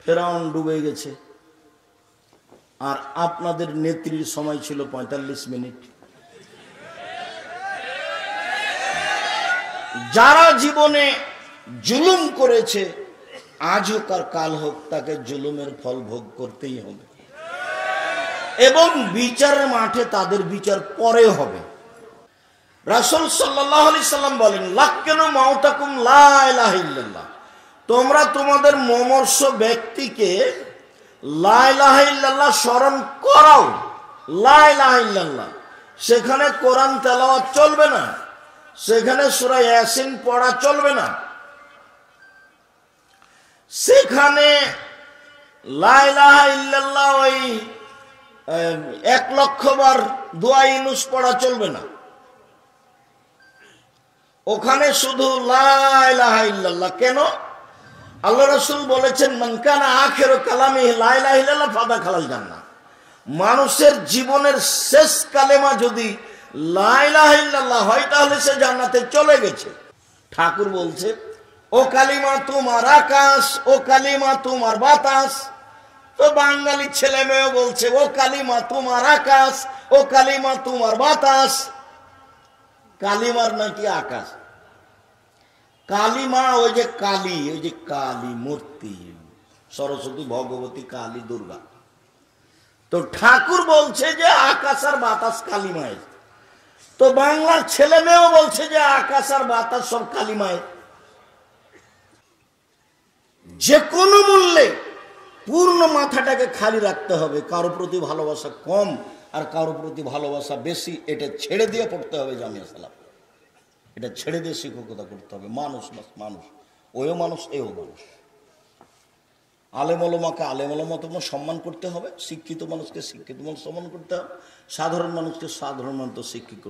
ফেরাউন ডুবে গেছে, আর আপনাদের নেত্রীর সময় ছিল ৪৫ মিনিট। যারা জীবনে জুলুম করেছে, আজ হোক আর কাল হোক, তাকে জুলুমের ফল ভোগ করতেই হবে, এবং বিচারের মাঠে তাদের বিচার পরে হবে। রাসূল সাল্লাল্লাহু আলাইহি সাল্লাম বলেন, লাক্কিনু মাউতাকুম লা ইলাহা ইল্লাল্লাহ, তোমরা তোমাদের মমর্ষ ব্যক্তিকে লা ইলাহা ইল্লাল্লাহ স্মরণ করাও। লা ইলাহা ইল্লাল্লাহ, সেখানে কোরআন তেলাওয়াত চলবে না, সেখানে সূরা ইয়াসিন পড়া চলবে না, সেখানে লা ইলাহা ইল্লাল্লাহ ওই ১,০০,০০০ বার দোয়া ইউনূস পড়া চলবে না। ওখানে শুধু লা ইলাহা ইল্লাল্লাহ। কেন? আল্লাহ রাসূল বলেছেন, মান কানা আখিরু কালামিহি লা ইলাহা ইল্লাল্লাহ ফাদাখালাল জান্নাহ। মানুষের জীবনের শেষ কালেমা যদি লা ইলাহা ইল্লাল্লাহ হয়, তাহলে সে জান্নাতে চলে গেছে। ঠাকুর বলছে, ও কালিমা তোমার আকাশ, ও কালিমা তোমার বাতাস। তো বাঙালি ছেলে মেয়ে বলছে, ও কালিমা তোমার আকাশ, ও কালিমা তোমার বাতাস। কালিমার নাকি আকাশ? কালিমা ওই যে কালী, ওই যে কালী মূর্তি, সরস্বতী, ভগবতী, কালী, দুর্গা। তো ঠাকুর বলছে যে আকাশ আর বাতাস কালিমায়। তো বাংলার ছেলে মেয়েও বলছে যে আকাশ আর বাতাস সব কালিমায়। যে কোনো মূল্যে পূর্ণ মাথাটাকে খালি রাখতে হবে। কারো প্রতি ভালোবাসা কম আর কারো প্রতি ভালোবাসা বেশি, এটা ছেড়ে দিয়ে পড়তে হবে জামিয়া সালাম। এটা ছেড়ে দিয়ে শিক্ষকতা করতে হবে। মানুষ মানুষ, ওও মানুষ, এও মানুষ। আলেম ওলামাকে আলেম ওলামা তোমার সম্মান করতে হবে, শিক্ষিত মানুষকে শিক্ষিত মানুষ সম্মান করতে হবে, সাধারণ মানুষকে সাধারণ মানুষ শিক্ষিত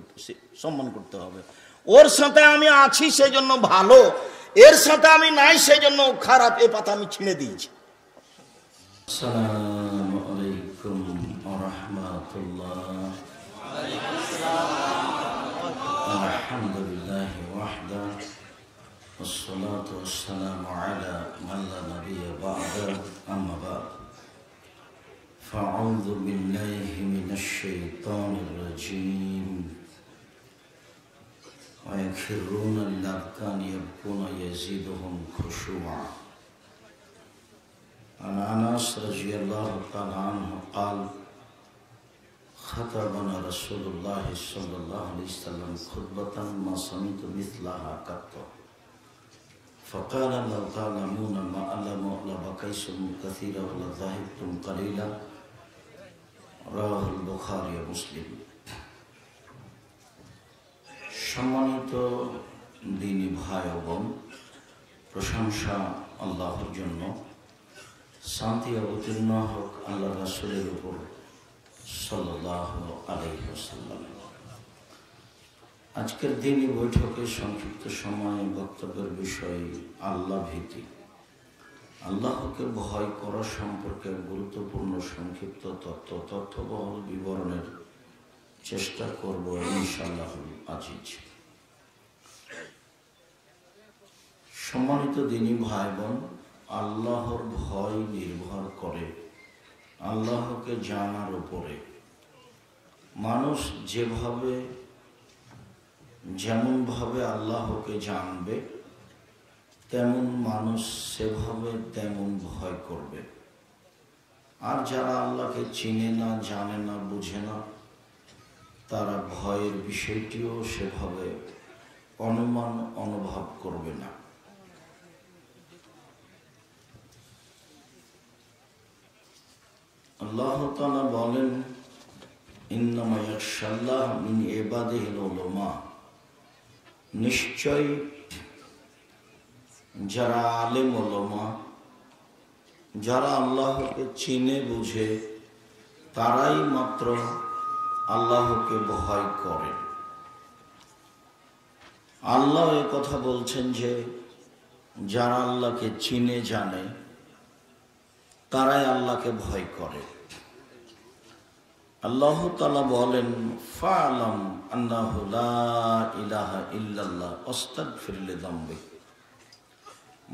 সম্মান করতে হবে। ওর সাথে আমি আছি সেই জন্য ভালো, এর সাথে আমি নাই সেই জন্য খারাপ, এ পাতা আমি ছিঁড়ে দিয়েছি। আসসালামু আলাইকুম ওয়া রাহমাতুল্লাহ। আলহামদুলিল্লাহি ওয়াহদা والصلاة والسلام على من لا نبي بعده أما بعد فأعوذ بالله من الشيطان الرجيم ويخرون للأذقان يبكون يزيدهم خشوعا. عن أنس رضي الله تعالى عنه قال خطبنا رسول الله صلى الله عليه وسلم خطبة ما سمعت مثلها قط فقال لو تعلمون ما أعلم لبكيتم كثيرا ولذهبتم قليلا. رواه البخاري ومسلم. সম্মানিত দিনী ভাই ও বোন, প্রশংসা আল্লাহর জন্য, শান্তি অবতীর্ণ হোক আল্লাহ রাসূলের উপর সাল্লাল্লাহু আলাইহি ওয়াসাল্লাম। আজকের দিনই বৈঠকে সংক্ষিপ্ত সময়ে বক্তব্যের বিষয় আল্লাহ ভীতি। আল্লাহকে ভয় করা সম্পর্কে গুরুত্বপূর্ণ সংক্ষিপ্ত তথ্যবহুল বিবরণের চেষ্টা করব ইনশাআল্লাহুল আজিজ। সম্মানিত দিনী ভাই বোন, আল্লাহর ভয় নির্ভর করে আল্লাহকে জানার উপরে। মানুষ যেমনভাবে আল্লাহকে জানবে, তেমন মানুষ সেভাবে তেমন ভয় করবে। আর যারা আল্লাহকে চিনে না, জানে না, বুঝে না, তারা ভয়ের বিষয়টিও সেভাবে অনুভব করবে না। আল্লাহ তাআলা বলেন, ইন্নামা ইয়াখশাল্লাহ মিন ইবাদিহিল উলামা, নিশ্চয় যারা আলেম ওলামা, যারা আল্লাহকে চিনে বুঝে, তারাই মাত্র আল্লাহকে ভয় করে। আল্লাহ এ কথা বলছেন যে যারা আল্লাহকে চিনে জানে, তারাই আল্লাহকে ভয় করে। আল্লাহ তাআলা বলেন, ফা'লাম আন্নাহু লা ইলাহা ইল্লাল্লাহ ওয়াস্তাগফির লিযামবিক।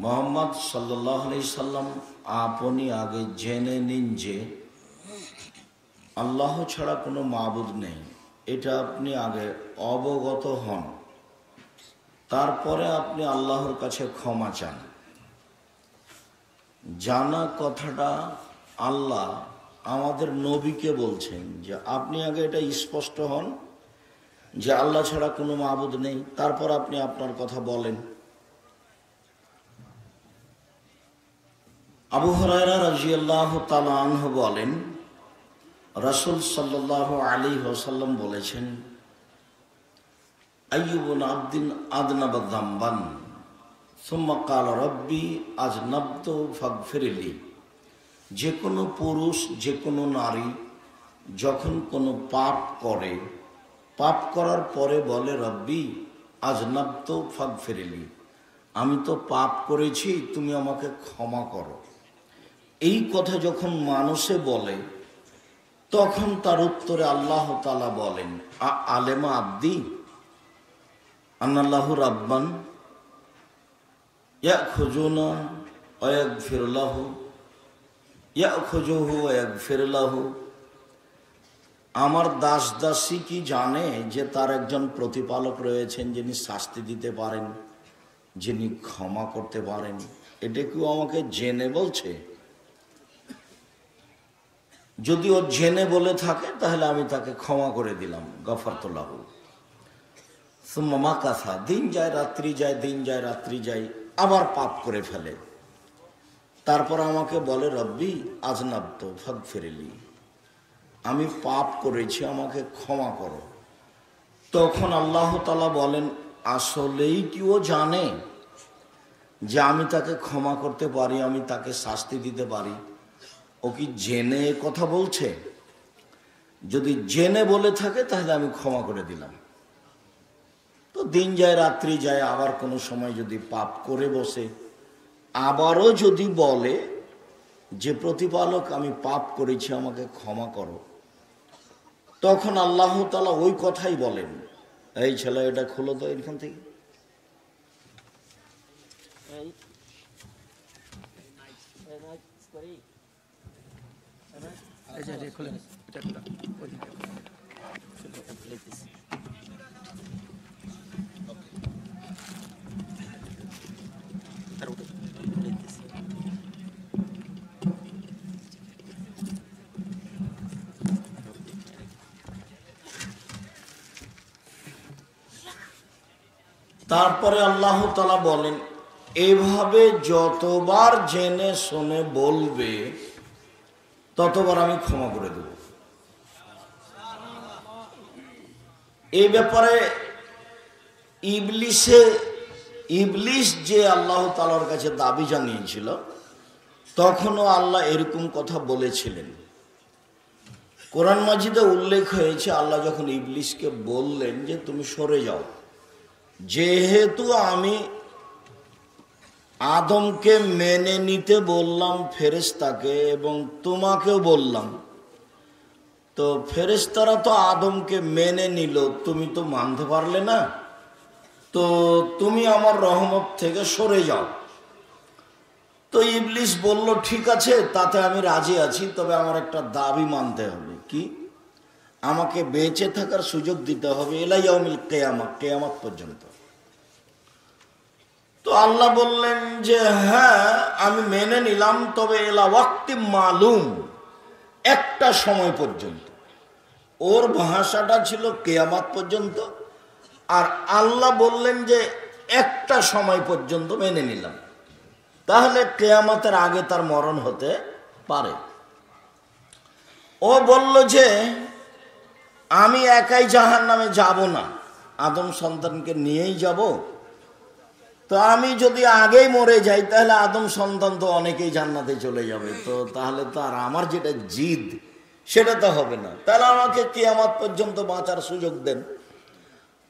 মোহাম্মদ সাল্লাল্লাহু আলাইহি সাল্লাম আপনি আগে জেনে নিন যে আল্লাহ ছাড়া কোনো মাবুদ নেই, এটা আপনি আগে অবগত হন, তারপরে আপনি আল্লাহর কাছে ক্ষমা চান। জানা কথাটা আল্লাহ আমাদের নবীকে বলছেন যে আপনি আগে এটা স্পষ্ট হন যে আল্লাহ ছাড়া কোনো মাবুদ নেই, তারপর আপনি আপনার কথা বলেন। আবু হুরায়রা রাদিয়াল্লাহু তাআলা আনহু বলেন, রাসূল সাল্লাল্লাহু আলাইহি ওয়াসাল্লাম বলেছেন, আইয়ুবুন আবদিন আযনাবা যামবান সুম্মা ক্বালা রব্বি আযনাবতু ফাগফিরলি। যে কোনো পুরুষ, যে কোনো নারী যখন কোনো পাপ করে, পাপ করার পরে বলে রব্বি আযনাবতু ফাগফিরলি, আমি তো পাপ করেছি, তুমি আমাকে ক্ষমা করো। এই কথা যখন মানুষে বলে তখন তার উত্তরে আল্লাহ তাআলা বলেন, আলেমা আব্দি আন্নাল্লাহু রাব্বান ইয়াখুজুনা ওয়া ইয়াগফির লাহু ইয়াখুজুহু ওয়া ইয়াগফির লাহু। আমার দাস দাসী কি জানে যে তার একজন প্রতিপালক রয়েছেন যিনি শাস্তি দিতে পারেন, যিনি ক্ষমা করতে পারেন? এটা কি আমাকে জেনে বলছে? যদি ও জেনে বলে থাকে তাহলে আমি তাকে ক্ষমা করে দিলাম, গফারতু লাহু। সুম্মা মাকাসা, দিন যায় রাত্রি যায়, দিন যায় রাত্রি যায়, আবার পাপ করে ফেলে, তারপর আমাকে বলে রব্বি আযনাবতু ফাগফিরলি, আমি পাপ করেছি, আমাকে ক্ষমা করো। তখন আল্লাহ তাআলা বলেন, আসলেই কি ও জানে যে আমি তাকে ক্ষমা করতে পারি, আমি তাকে শাস্তি দিতে পারি? ও কি জেনে কথা বলছে? যদি জেনে বলে থাকে তাহলে আমি ক্ষমা করে দিলাম। তো দিন যায় রাত্রি যায়, আবার কোনো সময় যদি পাপ করে বসে, আবারও যদি বলে যে প্রতিপালক আমি পাপ করেছি, আমাকে ক্ষমা করো, তখন আল্লাহ তাআলা ওই কথাই বলেন, এই ছেলে এটা খুলো তো এখান থেকে। তারপরে আল্লাহ তাআলা বলেন, এভাবে যতবার জেনে শুনে বলবে ততবার আমি ক্ষমা করে দেব। এই ব্যাপারে ইবলিস যে আল্লাহ তাআলার কাছে দাবি জানিয়েছিল, তখনও আল্লাহ এরকম কথা বলেছিলেন। কোরআন মাজিদে উল্লেখ হয়েছে, আল্লাহ যখন ইবলিসকে বললেন যে তুমি সরে যাও, যেহেতু আমি আদমকে মেনে নিতে বললাম ফেরেশতাকে, এবং তোমাকেও বললাম, তো ফেরেশতারা তো আদমকে মেনে নিল, তুমি তো মানতে পারলে না, তো তুমি আমার রহমত থেকে সরে যাও। তো ইবলিস বলল, ঠিক আছে, তাতে আমি রাজি আছি, তবে আমার একটা দাবি মানতে হবে। কি? আমাকে বেঁচে থাকার সুযোগ দিতে হবে ইলা ইয়াউমিল কিয়ামাহ, কিয়ামত পর্যন্ত। তো আল্লাহ বললেন যে হ্যাঁ আমি মেনে নিলাম, তবে এলা ওয়াক্তি মালুম, একটা সময় পর্যন্ত। ওর ভাষাটা ছিল কিয়ামত পর্যন্ত, আর আল্লাহ বললেন যে একটা সময় পর্যন্ত মেনে নিলাম, তাহলে কিয়ামতের আগে তার মরণ হতে পারে। ও বলল যে আমি একাই জাহান্নামে যাব না, আদম সন্তানকে নিয়েই যাব। তো আমি যদি আগেই মরে যাই তাহলে আদম সন্তান তো অনেকেই জান্নাতে চলে যাবে, তো তাহলে তো আর আমার যেটা জিদ সেটা তো হবে না, তাহলে আমাকে কিয়ামত পর্যন্ত বাঁচার সুযোগ দেন।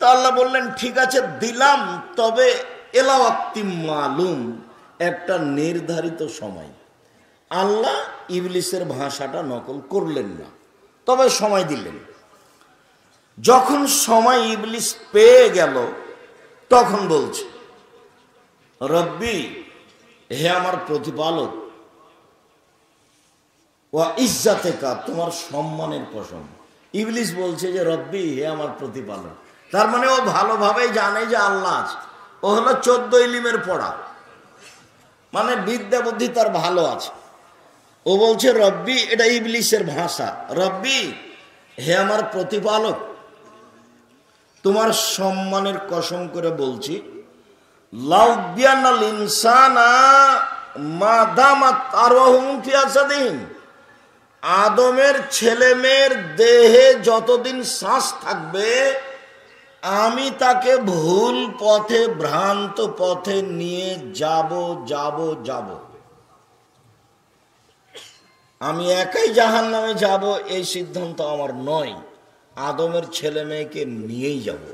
তা আল্লাহ বললেন ঠিক আছে দিলাম, তবে এলা ওয়াক্তি মালুম, একটা নির্ধারিত সময়। আল্লাহ ইবলিসের ভাষাটা নকল করলেন না, তবে সময় দিলেন। যখন সময় ইবলিস পেয়ে গেল তখন বলছে রব্বি হে আমার প্রতিপালক, ওয়া ইজ্জাতেকা, তোমার সম্মানের কসম। ইবলিস বলছে যে রব্বি, হে আমার প্রতিপালক। তার মানে ও ভালোভাবেই জানে যে আল্লাহ আছে। ও হলো 14 ইলিমের পড়া, মানে বিদ্যা বুদ্ধি তার ভালো আছে। ও বলছে রব্বি, এটা ইবলিসের ভাষা। রব্বি, হে আমার প্রতিপালক, তোমার সম্মানের কসম করে বলছি, লাউবিয়ানাল ইনসানা মা দামাত আরওয়াহুম ফি আসাদিহিম, আদমের ছেলে মেয়ের দেহে যতদিন শ্বাস থাকবে আমি তাকে ভুল পথে, ভ্রান্ত পথে নিয়ে যাব যাব যাব। আমি একাই জাহান্নামে যাব এই সিদ্ধান্ত আমার নয়, আদমের ছেলে মেয়েকে নিয়েই যাব।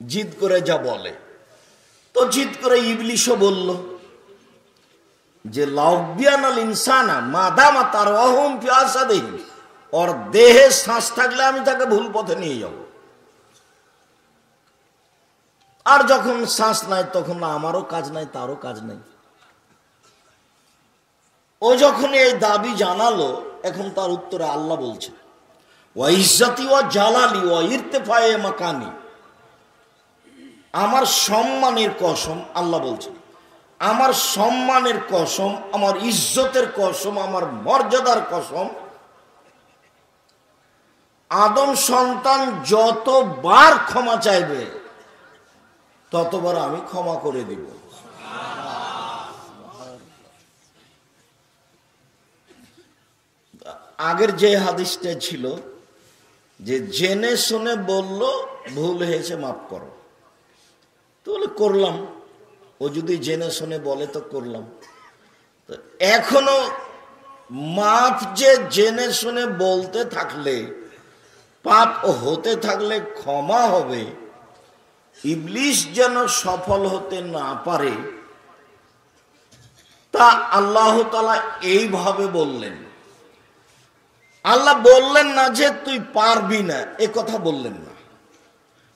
জিদ করে যা বলে, তো জিদ করে ইবলিশও বলল যে লাউবিয়ানাল ইনসানা মাদামা তারওয়াহুম ফি আসাদিহিম, ওর দেহে শ্বাস থাকলে আমি তাকে ভুল পথে নিয়ে যাব, আর যখন শ্বাস নাই তখন আমারও কাজ নাই, তারও কাজ নাই। ও যখন এই দাবি জানালো, এখন তার উত্তরে আল্লাহ বলছে, ওয়া ইজ্জতি ওয়া জালালি ওয়া ইরতিফায়ে মাকানি, আমার সম্মানের কসম, আল্লাহ বলছেন আমার সম্মানের কসম, আমার ইজ্জতের কসম, আমার মর্যাদার কসম, আদম সন্তান যতবার ক্ষমা চাইবে ততবার আমি ক্ষমা করে দিব। আগের যে হাদিসটা ছিল যে জেনে শুনে বলল ভুল হয়েছে মাফ করো, তো বলে করলাম। ও যদি জেনে শুনে বলে তো করলাম। তো এখনো মাফ যে জেনে শুনে বলতে থাকলে, পাপ হতে থাকলে ক্ষমা হবে, ইবলিস যেন সফল হতে না পারে, তা আল্লাহ তাআলা এইভাবে বললেন। আল্লাহ বললেন না যে তুই পারবি না, এ কথা বললেন না,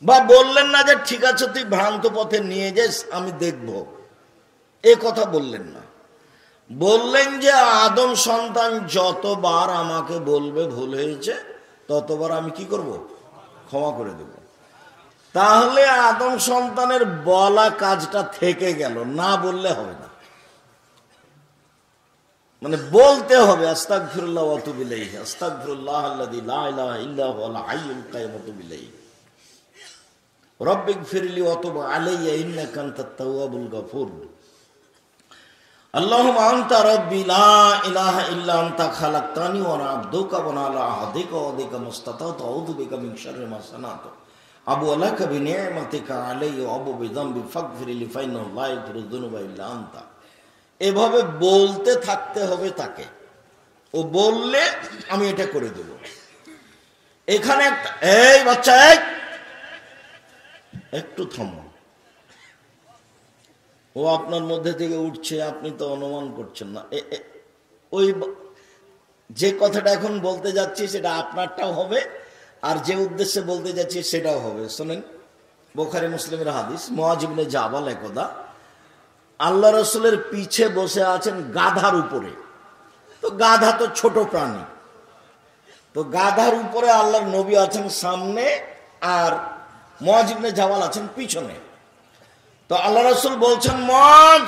বা বললেন না যে ঠিক আছে তুই ভ্রান্ত পথে নিয়ে যাস আমি দেখব, এ কথা বললেন না। বললেন যে আদম সন্তান যতবার আমাকে বলবে ভুল হয়েছে ততবার আমি কি করব? ক্ষমা করে দেব। তাহলে আদম সন্তানের বলা কাজটা থেকে গেল, না বললে হবে না, মানে বলতে হবে আস্তাগফিরুল্লাহ ওয়া আতুবু ইলাইহি, আস্তাগফিরুল্লাহ আল্লাযী লা ইলাহা ইল্লা হুয়াল হাইয়ুল কাইয়্যুম ওয়া আতুবু ইলাইহি, রব্বিগফিরলি ওয়া তুব আলাইয়া ইন্নাকা আনতাত তাওয়াবুল গফুর, আল্লাহুম্মা আনতা রাব্বি লা ইলাহা ইল্লা আনতা খালাকতানি ওয়া আনা আবদুকা ওয়া আলা আহদিকা ওয়া ওয়াদিকা মুস্তাতাতু আউযু বিকা মিন শাররি মা সানাতু আবু আলাকা বিনি'মাতিকা আলাইয়া ওয়া আবু বিযামবি ফাগফিরলি ফাইন্নাহু লা ইয়াগফিরু যুনুবা ইল্লা আনতা। এভাবে বলতে থাকতে হবে তাকে। ও বললে আমি এটা করে দেব। এখানে একটা, এই বাচ্চা একটু থামো, ও আপনার মধ্যে থেকে উঠছে, আপনি তো অনুমান করছেন না। ওই যে কথাটা এখন বলতে যাচ্ছি সেটা আপনারটাও হবে, আর যে উদ্দেশ্যে বলতে যাচ্ছি সেটাও হবে। শোনেন, বুখারী মুসলিমের হাদিস, মুআয ইবনে জাবাল একদা আল্লাহ রসুলের পিছে বসে আছেন গাধার উপরে। তো গাধা তো ছোট প্রাণী, তো গাধার উপরে আল্লাহর নবী আছেন সামনে, আর মুআয ইবনে জাবাল আছেন পিছনে। তো আল্লাহ রসুল বলছেন মুআয,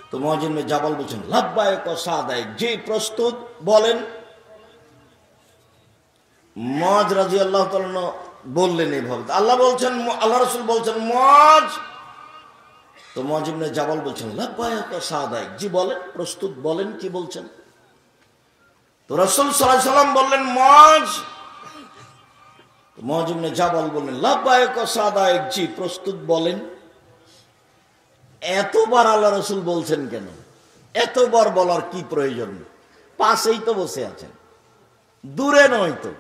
তো মুআয ইবনে জাবাল বলছেন লাব্বাইক ওয়া সাদাইক, জি প্রস্তুত, বলেন। মুআয রাদিয়াল্লাহু তাআলা বললেন এইভাবে। আল্লাহ বলছেন, আল্লাহ রসুল বলছেন মুআয, তো মুআয ইবনে জাবাল বলছেন লাব্বাইক ওয়া সাদাইক, জি বলেন, প্রস্তুত, বলেন কি বলছেন। তো রাসূল সাল্লাল্লাহু আলাইহি সাল্লাম বললেন মুআয, তো মুআয ইবনে জাবাল বললেন লাব্বাইক ওয়া সাদাইক, জি প্রস্তুত, বলেন। এতবার আল্লাহ রসুল বলছেন কেন? এতবার বলার কি প্রয়োজন? পাশেই তো বসে আছেন, দূরে নয় তো।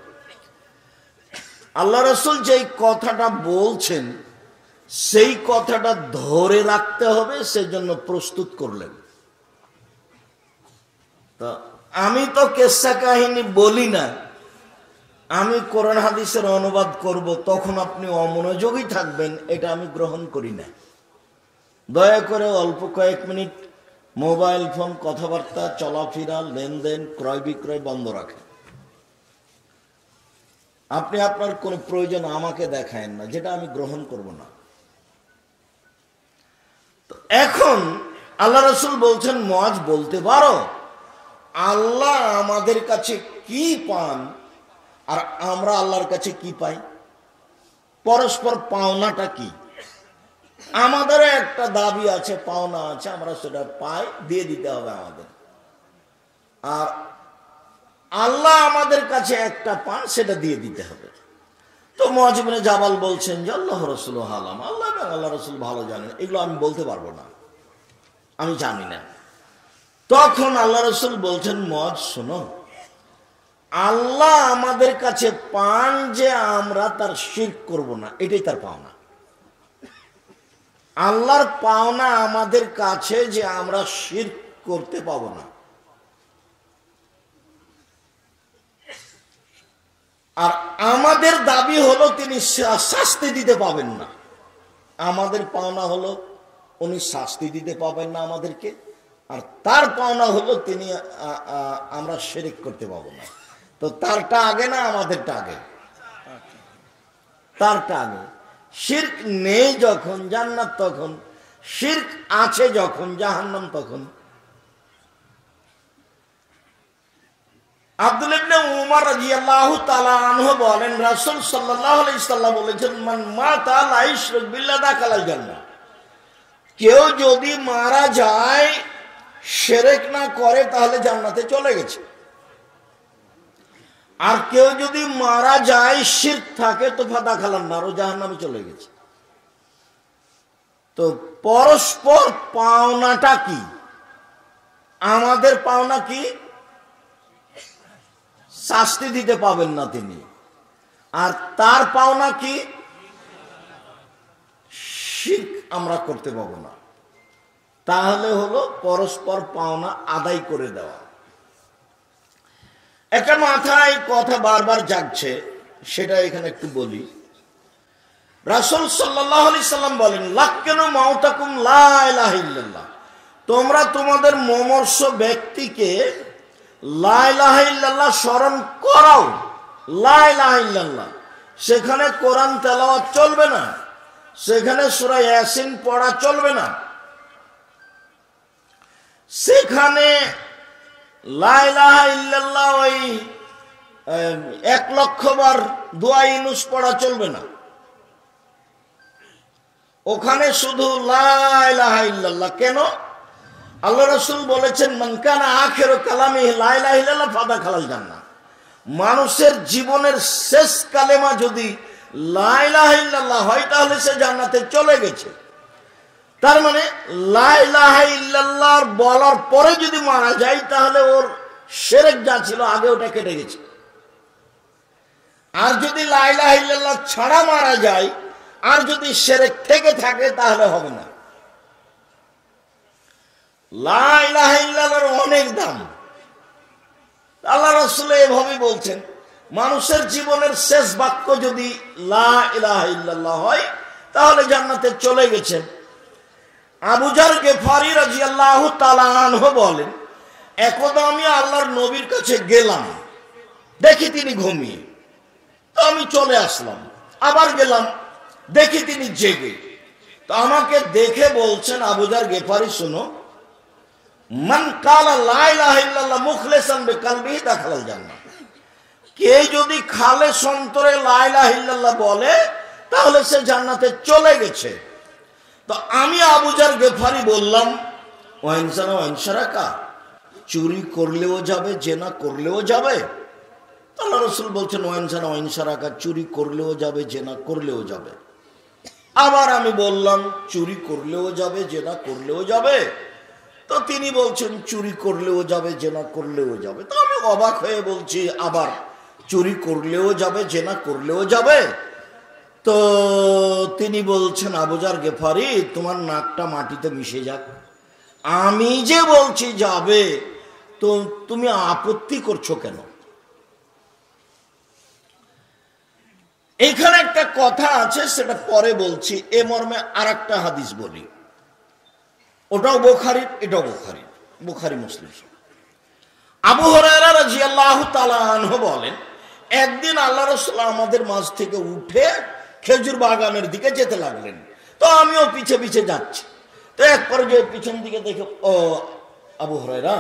আল্লাহ রসুল যেই কথাটা বলছেন সেই কথাটা ধরে রাখতে হবে, সেজন্য প্রস্তুত করলেন। তা আমি তো কেসা কাহিনী বলি না, আমি কোরআন হাদিসের অনুবাদ করব, তখন আপনি অমনোযোগী থাকবেন, এটা আমি গ্রহণ করি না। দয়া করে অল্প কয়েক মিনিট মোবাইল ফোন, কথাবার্তা, চলাফেরা, লেনদেন, ক্রয় বিক্রয় বন্ধ রাখেন। আপনি আপনার কোনো প্রয়োজন আমাকে দেখায়েন না, যেটা আমি গ্রহণ করব না। তো এখন আল্লাহ রাসূল বলছেন, মুআজ বলতে পারো আল্লাহ আমাদের কাছে কি পান আর আমরা আল্লাহর কাছে কি পাই? পরস্পর পাওনাটা কি? আমাদের একটা দাবি আছে, পাওনা আছে, আমরা সেটা পাই, দিয়ে দিতে হবে আমাদের। আর আল্লাহ আমাদের কাছে একটা পান, সেটা দিয়ে দিতে হবে। তো মুআজ ইবনে জাবাল বলছেন যে আল্লাহ রাসূল আলাম, আল্লাহ এবং আল্লাহ রাসূল ভালো জানেন, এগুলো আমি বলতে পারবো না, আমি জানি না। তখন আল্লাহ রাসূল বলছেন, মুআজ শোনো, আল্লাহ আমাদের কাছে পান যে আমরা তার শিরক করব না, এটাই তার পাওনা। আল্লাহর পাওনা আমাদের কাছে যে আমরা শিরক করতে পাবো না। আর আমাদের দাবি হলো তিনি শাস্তি দিতে পাবেন না। আমাদের পাওনা হলো উনি শাস্তি দিতে পাবেন না আমাদেরকে, আর তার পাওনা হলো তিনি আমরা শিরক করতে পাবো না। তো তারটা আগে না আমাদেরটা আগে? তারটা আগে। শিরক নেই যখন জান্নাত তখন, শিরক আছে যখন জাহান্নাম তখন। আব্দুল্লাহ ইবনে উমর রাদিয়াল্লাহু তাআলা আনহু বলেন, রাসূল সাল্লাল্লাহু আলাইহি সাল্লাম বলেছেন, মান মাতা লা ইশরিক বিল্লাহ দাখালাল জান্নাহ। কেউ যদি মারা যায় শিরক না করে তাহলে জান্নাতে চলে গেছে। আর কেউ যদি মারা যায় শিরক থাকে তো ফাদাখালান নার, ও জাহান্নামে চলে গেছে। তো পরস্পর পাওনাটা কি? আমাদের পাওনা কি? শাস্তি দিতে পাবেন না তিনি। আর তার পাওনা কি? শিরক আমরা করতে পাবো না। তাহলে হলো পরস্পর পাওনা আদায় করে দেওয়া। একটা মাথায় কথা বারবার জাগছে, সেটা এখানে একটু বলি। রাসূল সাল্লাল্লাহু আলাইহি সাল্লাম বলেন, লাক্কিনু মাউতাকুম লা ইলাহা ইল্লাল্লাহ। তোমরা তোমাদের মমর্ষ ব্যক্তিকে লা ইলাহা ইল্লাল্লাহ স্মরণ করাও। লা ইলাহা ইল্লাল্লাহ। সেখানে কোরআন তেলাওয়াত চলবে না, সেখানে সূরা ইয়াসিন পড়া চলবে না, সেখানে লা ইলাহা ইল্লাল্লাহ ওই 1,00,000 বার দোয়া ইউনুস পড়া চলবে না। ওখানে শুধু লা ইলাহা ইল্লাল্লাহ। কেন? আল্লাহ রাসূল বলেছেন, মান কানা আখিরু কালামিহি লা ইলাহা ইল্লাল্লাহ ফাদাখালাল জান্নাহ। মানুষের জীবনের শেষ কালেমা যদি লা ইলাহা ইল্লাল্লাহ হয় তাহলে সে জান্নাতে চলে গেছে। তার মানে লা ইলাহা ইল্লাল্লাহ বলার পরে যদি মারা যায় তাহলে ওর শিরক যা ছিল আগে ওটা কেটে গেছে। আর যদি লা ইলাহা ইল্লাল্লাহ ছাড়া মারা যায় আর যদি শিরক থেকে থাকে তাহলে হবে না। লা ইলাহা ইল্লাল্লাহর অনেক দাম। আল্লাহ রাসূল এভাবে বলছেন, মানুষের জীবনের শেষ বাক্য যদি লা ইলাহা ইল্লাল্লাহ হয় তাহলে জান্নাতে চলে গেছেন। আবু যর গিফারি রাদিয়াল্লাহু তাআলা আনহু বলেন, একদা আমি আল্লাহর নবীর কাছে গেলাম, দেখি তিনি ঘুমিয়ে, তো আমি চলে আসলাম। আবার গেলাম, দেখি তিনি জেগে। তো আমাকে দেখে বলছেন, আবু যর গিফারি শোনো, মান কালা লা ইলাহা ইল্লাল্লাহ মুখলিসান বিকলবিহি দাখালাল জান্নাহ। কে যদি খালেস অন্তরে লা ইলাহা ইল্লাল্লাহ বলে তাহলে সে জান্নাতে চলে গেছে। তো আমি আবু যর গিফারি বললাম, ওয়াইনসানা ওয়াইনসারাকা, চুরি করলেও যাবে, জেনা করলেও যাবে? আল্লাহ রাসূল বলছেন, ওয়াইনসানা ওয়াইনসারাকা, চুরি করলেও যাবে, জেনা করলেও যাবে। আবার আমি বললাম, চুরি করলেও যাবে, জেনা করলেও যাবে? তো তিনি বলছেন, চুরি করলেও যাবে, জেনা করলেও যাবে। তো আমি অবাক হয়ে বলছি, আবার চুরি করলেও যাবে, জেনা করলেও যাবে? তো তিনি বলছেন, আবু যর গিফারি, তোমার নাকটা মাটিতে মিশে যাক, আমি যে বলছি যাবে, তো তুমি আপত্তি করছো কেন? এখানে একটা কথা আছে, সেটা পরে বলছি। এ মর্মে আর একটা হাদিস বলি। ওটাও বুখারীর, এটাও বুখারীর, বুখারী মুসলিম। আবু হুরায়রা রাদিয়াল্লাহু তাআলা আনহু বলেন, একদিন আল্লাহ রাসূল আমাদের মাঝ থেকে উঠে খেজুর বাগানের দিকে যেতে লাগলেন। তো আমিও পিছে পিছে যাচ্ছি। তো এক পর্যায়ে পিছন দিকে দেখে, ও আবু হুরায়রা।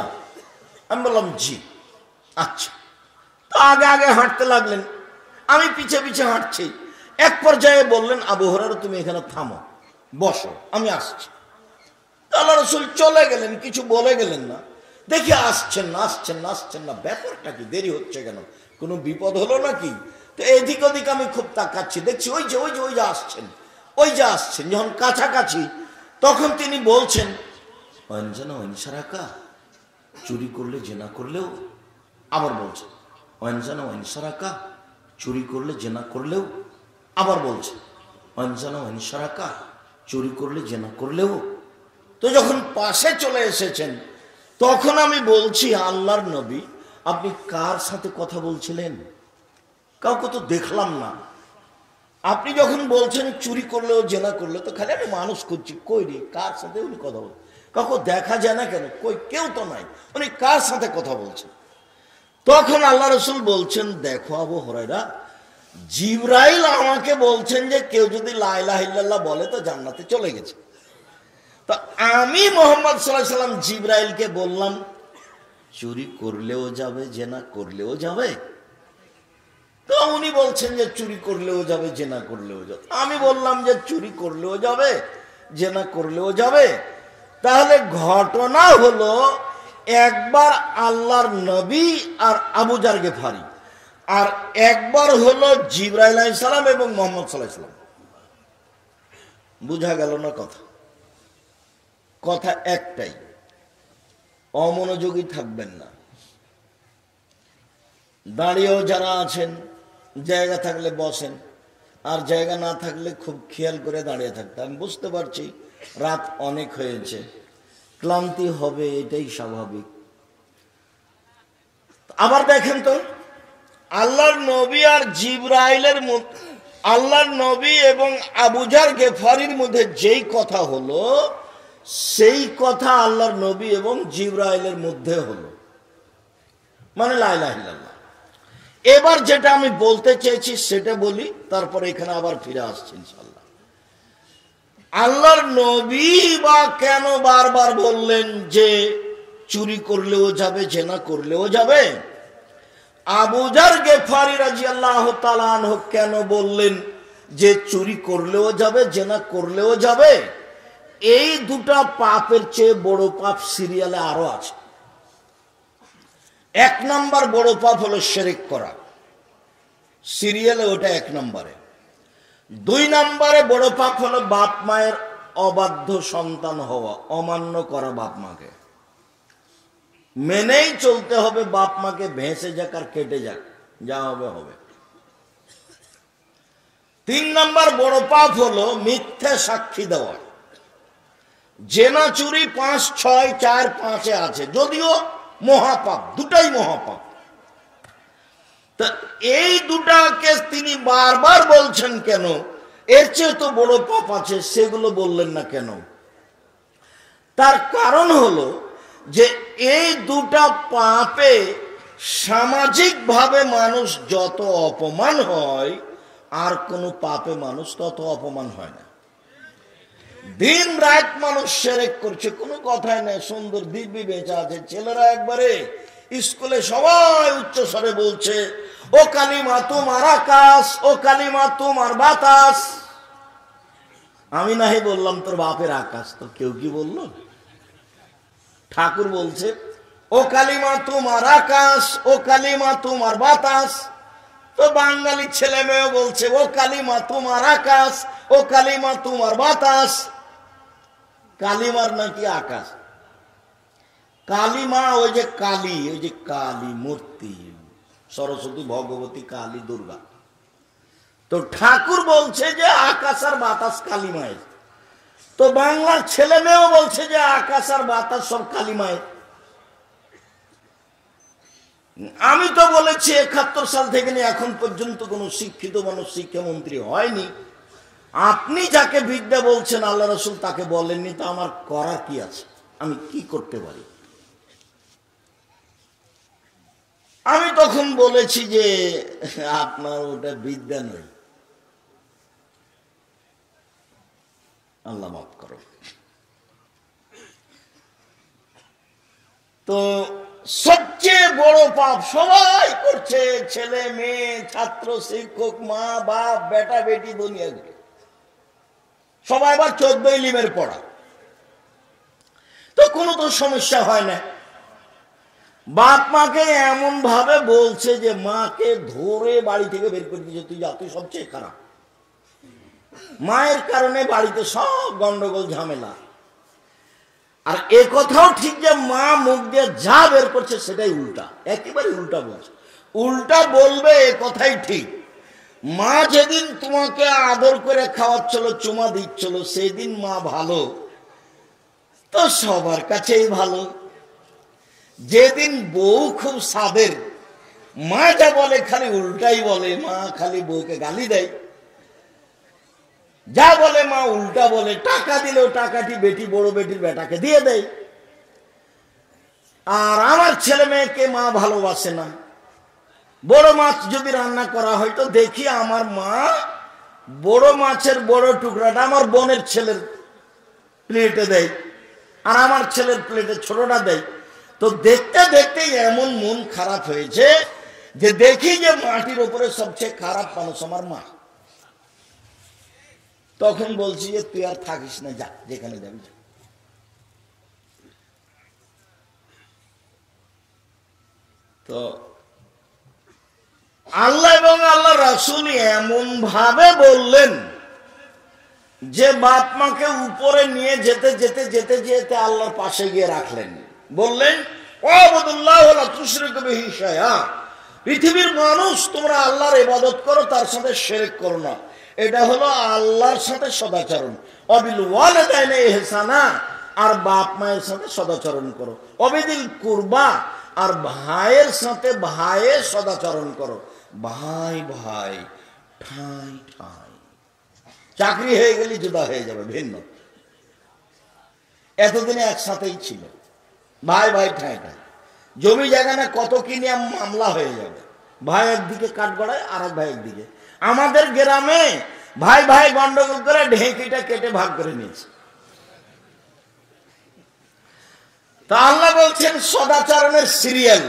আমি বললাম জি। আচ্ছা। তো আগে আগে হাঁটতে লাগলেন, আমি পিছে পিছে হাঁটছি। এক পর্যায়ে বললেন, আবু হুরায়রা তুমি এখানে থামো, বসো, আমি আসছি। আল্লাহ রাসূল চলে গেলেন, কিছু বলে গেলেন না। দেখি আসছেন না আসছেন না আসছেন না, ব্যাপারটা কি, দেরি হচ্ছে কেন, কোনো বিপদ হলো নাকি? তো এদিক ওদিক আমি খুব তাকাচ্ছি, দেখছি ওই যে ওই যে ওই যে আসছেন, ওই যে আসছেন। যখন কাছাকাছি তখন তিনি বলছেন, অঞ্জনা অনসারাকা, চুরি করলে জেনা করলেও। আবার বলছেন, অঞ্জনা অনসারাকা, চুরি করলে জেনা করলেও। আবার বলছেন, অঞ্জনা অনসারাকা, চুরি করলে জেনা করলেও। তো যখন পাশে চলে এসেছেন তখন আমি বলছি, আল্লাহর নবী আপনি কার সাথে কথা বলছিলেন? কাউকে তো দেখলাম না। আপনি যখন বলছেন চুরি করলেও জেনা করলে, তো খালি আমি মানুষ করছি, কই রে কার সাথে উনি কথা বলছেন? কাউকে দেখা যায় না কেন? কই, কেউ তো নাই, উনি কার সাথে কথা বলছেন? তখন আল্লাহ রাসূল বলছেন, দেখো আবু হুরায়রা, জিবরাইল আমাকে বলছেন যে কেউ যদি লা ইলাহা ইল্লাল্লাহ বলে তো জান্নাতে চলে গেছে। তো আমি মুহাম্মদ সাল্লাল্লাহু আলাইহি ওয়াসাল্লাম জিবরাইলকে বললাম, চুরি করলেও যাবে জেনা করলেও যাবে? তো উনি বলছেন যে চুরি করলেও যাবে জেনা করলেও যাবে। আমি বললাম যে চুরি করলেও যাবে জেনা করলেও যাবে। তাহলে ঘটনা হলো, একবার আল্লাহর নবী আর আবু জার গিফারি, আর একবার হলো জিবরাইল আলাইহিস সালাম এবং মুহাম্মদ সাল্লাল্লাহু আলাইহি ওয়াসাল্লাম। বুঝা গেল না কথা? কথা একটাই, অমনোযোগী থাকবেন না। দাঁড়িয়েও যারা আছেন, জায়গা থাকলে বসেন, আর জায়গা না থাকলে খুব খেয়াল করে দাঁড়িয়ে থাকতে। আমি বুঝতে পারছি রাত অনেক হয়েছে, ক্লান্তি হবে, এটাই স্বাভাবিক। আবার দেখেন তো, আল্লাহর নবী আর জিবরাইলের মধ্যে, আল্লাহর নবী এবং আবু জার গিফারির মধ্যে যেই কথা হলো, সেই কথা আল্লাহর নবী এবং জিবরাইলের মধ্যে হলো, মানে লা ইলাহা ইল্লাল্লাহ। এবার যেটা আমি বলতে চেয়েছি সেটা বলি, তারপরে এখানে আবার ফিরে আসছি ইনশাআল্লাহ। আল্লাহর নবী বা কেন বারবার বললেন যে চুরি করলেও যাবে জেনা করলেও যাবে? আবু জার গিফারি রাদিয়াল্লাহু তাআলা আনহু কেন বললেন যে চুরি করলেও যাবে জেনা করলেও যাবে? এই দুটা পাপের চেয়ে বড় পাপ সিরিয়ালে আরো আছে। এক নাম্বার বড় পাপ হলো শিরক করা, সিরিয়ালে ওটা এক নম্বরে। দুই নম্বরে বড় পাপ হলো বাপ মায়ের অবাধ্য সন্তান হওয়া, অমান্য করা বাপ মাকে। মেনেই চলতে হবে, বাপ মাকে ভেসে যাক আর কেটে যাক, যা হবে হবে। তিন নম্বর বড় পাপ হলো মিথ্যা সাক্ষী দেওয়া। জেনা চুরি 5, 6, 4, 5-এ আছে, যদিও মহাপাপ, দুটাই মহাপাপ। তা এই দুটাকে তিনি বারবার বলছেন কেন? এর চেয়ে তো বড় পাপ আছে, সেগুলো বললেন না কেন? তার কারণ হলো যে এই দুটা পাপে সামাজিকভাবে মানুষ যত অপমান হয়, আর কোনো পাপে মানুষ তত অপমান হয় না। দিন রাত মানুষ শিরক করছে, কোনো কথাই নাই, সুন্দর দিব্যি বেঁচে আছে। ছেলেরা একবারে স্কুলে সবাই উচ্চ স্বরে বলছে, ও কালিমা তোমার আকাশ, ও কালিমা তোমার বাতাস। আমি নাহি বললাম তোর বাপের আকাশ, তো কেউ কি বলল? ঠাকুর বলছে, ও কালিমা তোমার আকাশ, ও কালিমা তোমার বাতাস। তো বাঙালি ছেলে মেয়ে বলছে, ও কালিমা তোমার আকাশ, ও কালিমা তোমার বাতাস। কালিমার নাকি আকাশ? কালিমা ওই যে কালী, ওই যে কালী মূর্তি, সরস্বতী, ভগবতী, কালী, দুর্গা। তো ঠাকুর বলছে যে আকাশ আর বাতাস কালিমায়। তো বাংলার ছেলে মেয়েও বলছে যে আকাশ আর বাতাস সব কালিমায়। আমি তো বলেছি 71 সাল থেকে নিয়ে এখন পর্যন্ত কোন শিক্ষিত মানুষ শিক্ষামন্ত্রী হয়নি। আপনি যাকে বিদ্যা বলছেন আল্লাহ রাসূল তাকে বলেননি, তো আমার করার কি আছে, আমি কি করতে পারি? আমি তখন বলেছি যে আপনার ওটা বিদ্যা নয়, আল্লাহ মাফ করো। তো সবচেয়ে বড় পাপ সবাই করছে, ছেলে মেয়ে, ছাত্র শিক্ষক, মা বাপ, বেটা বেটি, দুনিয়া ঘুরে সবাই আবার 14 ইলিমের পড়া, তো কোনো তো সমস্যা হয় না। বাপ মাকে এমন ভাবে বলছে যে মাকে ধরে বাড়ি থেকে বের করে দিয়েছে, তুই যা, তুই সবচেয়ে খারাপ। মায়ের কারণে বাড়িতে সব গন্ডগোল ঝামেলা। আর এ কথাও ঠিক যে মা মুখ দিয়ে যা বের করছে সেটাই উল্টা, একেবারে উল্টা বলছে। উল্টা বলবে এ কথাই ঠিক। মা যেদিন তোমাকে আদর করে খাওয়াচ্ছিল, চুমা দিচ্ছিল, সেদিন মা ভালো, তো সবার কাছেই ভালো। যেদিন বউ খুব সাদের, মা যা বলে খালি উল্টাই বলে, মা খালি বউকে গালি দেয়, যা বলে মা উল্টা বলে। টাকা দিলেও টাকাটি বেটি বড় বেটির বেটাকে দিয়ে দেয়। আর আমার ছেলে মেয়েকে মা ভালোবাসে না। বড় মাছ যদি রান্না করা হয় তো দেখি আমার মা বড় মাছের বড় টুকরাটা আমার বোনের ছেলের প্লেটে দেয়, আর আমার ছেলের প্লেটে ছোটটা দেয়। তো দেখতে দেখতে এমন মন খারাপ হয়েছে যে দেখি যে মাটির উপরে সবচেয়ে খারাপ মানুষ আমার মা। তখন বলছি যে তুই আর থাকিস না, যা, যেখানে যাবি যা। তো আল্লাহ এবং আল্লাহ রাসূল এমন ভাবে বললেন যে বাপ মাকে উপরে নিয়ে যেতে যেতে যেতে যেতে আল্লাহর পাশে গিয়ে রাখলেন। বললেন, ওয়াবুদুল্লাহ ওয়ালা তুশরিকু বিহি শাইআ, পৃথিবীর মানুষ তোমরা আল্লাহর ইবাদত করো, তার সাথে শিরক করো না। এটা হলো আল্লাহর সাথে সদাচরণ। অবিল ওয়ালিদাইনি ইহসানা, আর বাপ মায়ের সাথে সদাচরণ করো। অবিদিল কুরবা, আর ভাইয়ের সাথে ভাইয়ের সদাচরণ করো। ভাই ভাই, ঠাই ঠাই, চাকরি হয়ে গেলে জুদা হয়ে যাবে, ভিন্ন। এতদিনে একসাথেই ছিল, ভাই ভাই ঠাই ঠাই। জমি জায়গা না কত কিনে মামলা হয়ে যাবে, ভাই একদিকে কাঠ গড়ায় আর এক ভাই একদিকে। আমাদের গ্রামে ভাই ভাই গন্ডগোল করে ঢেঁকিটা কেটে ভাগ করে নিয়েছে। তা আল্লাহ বলছেন সদাচরণের সিরিয়াল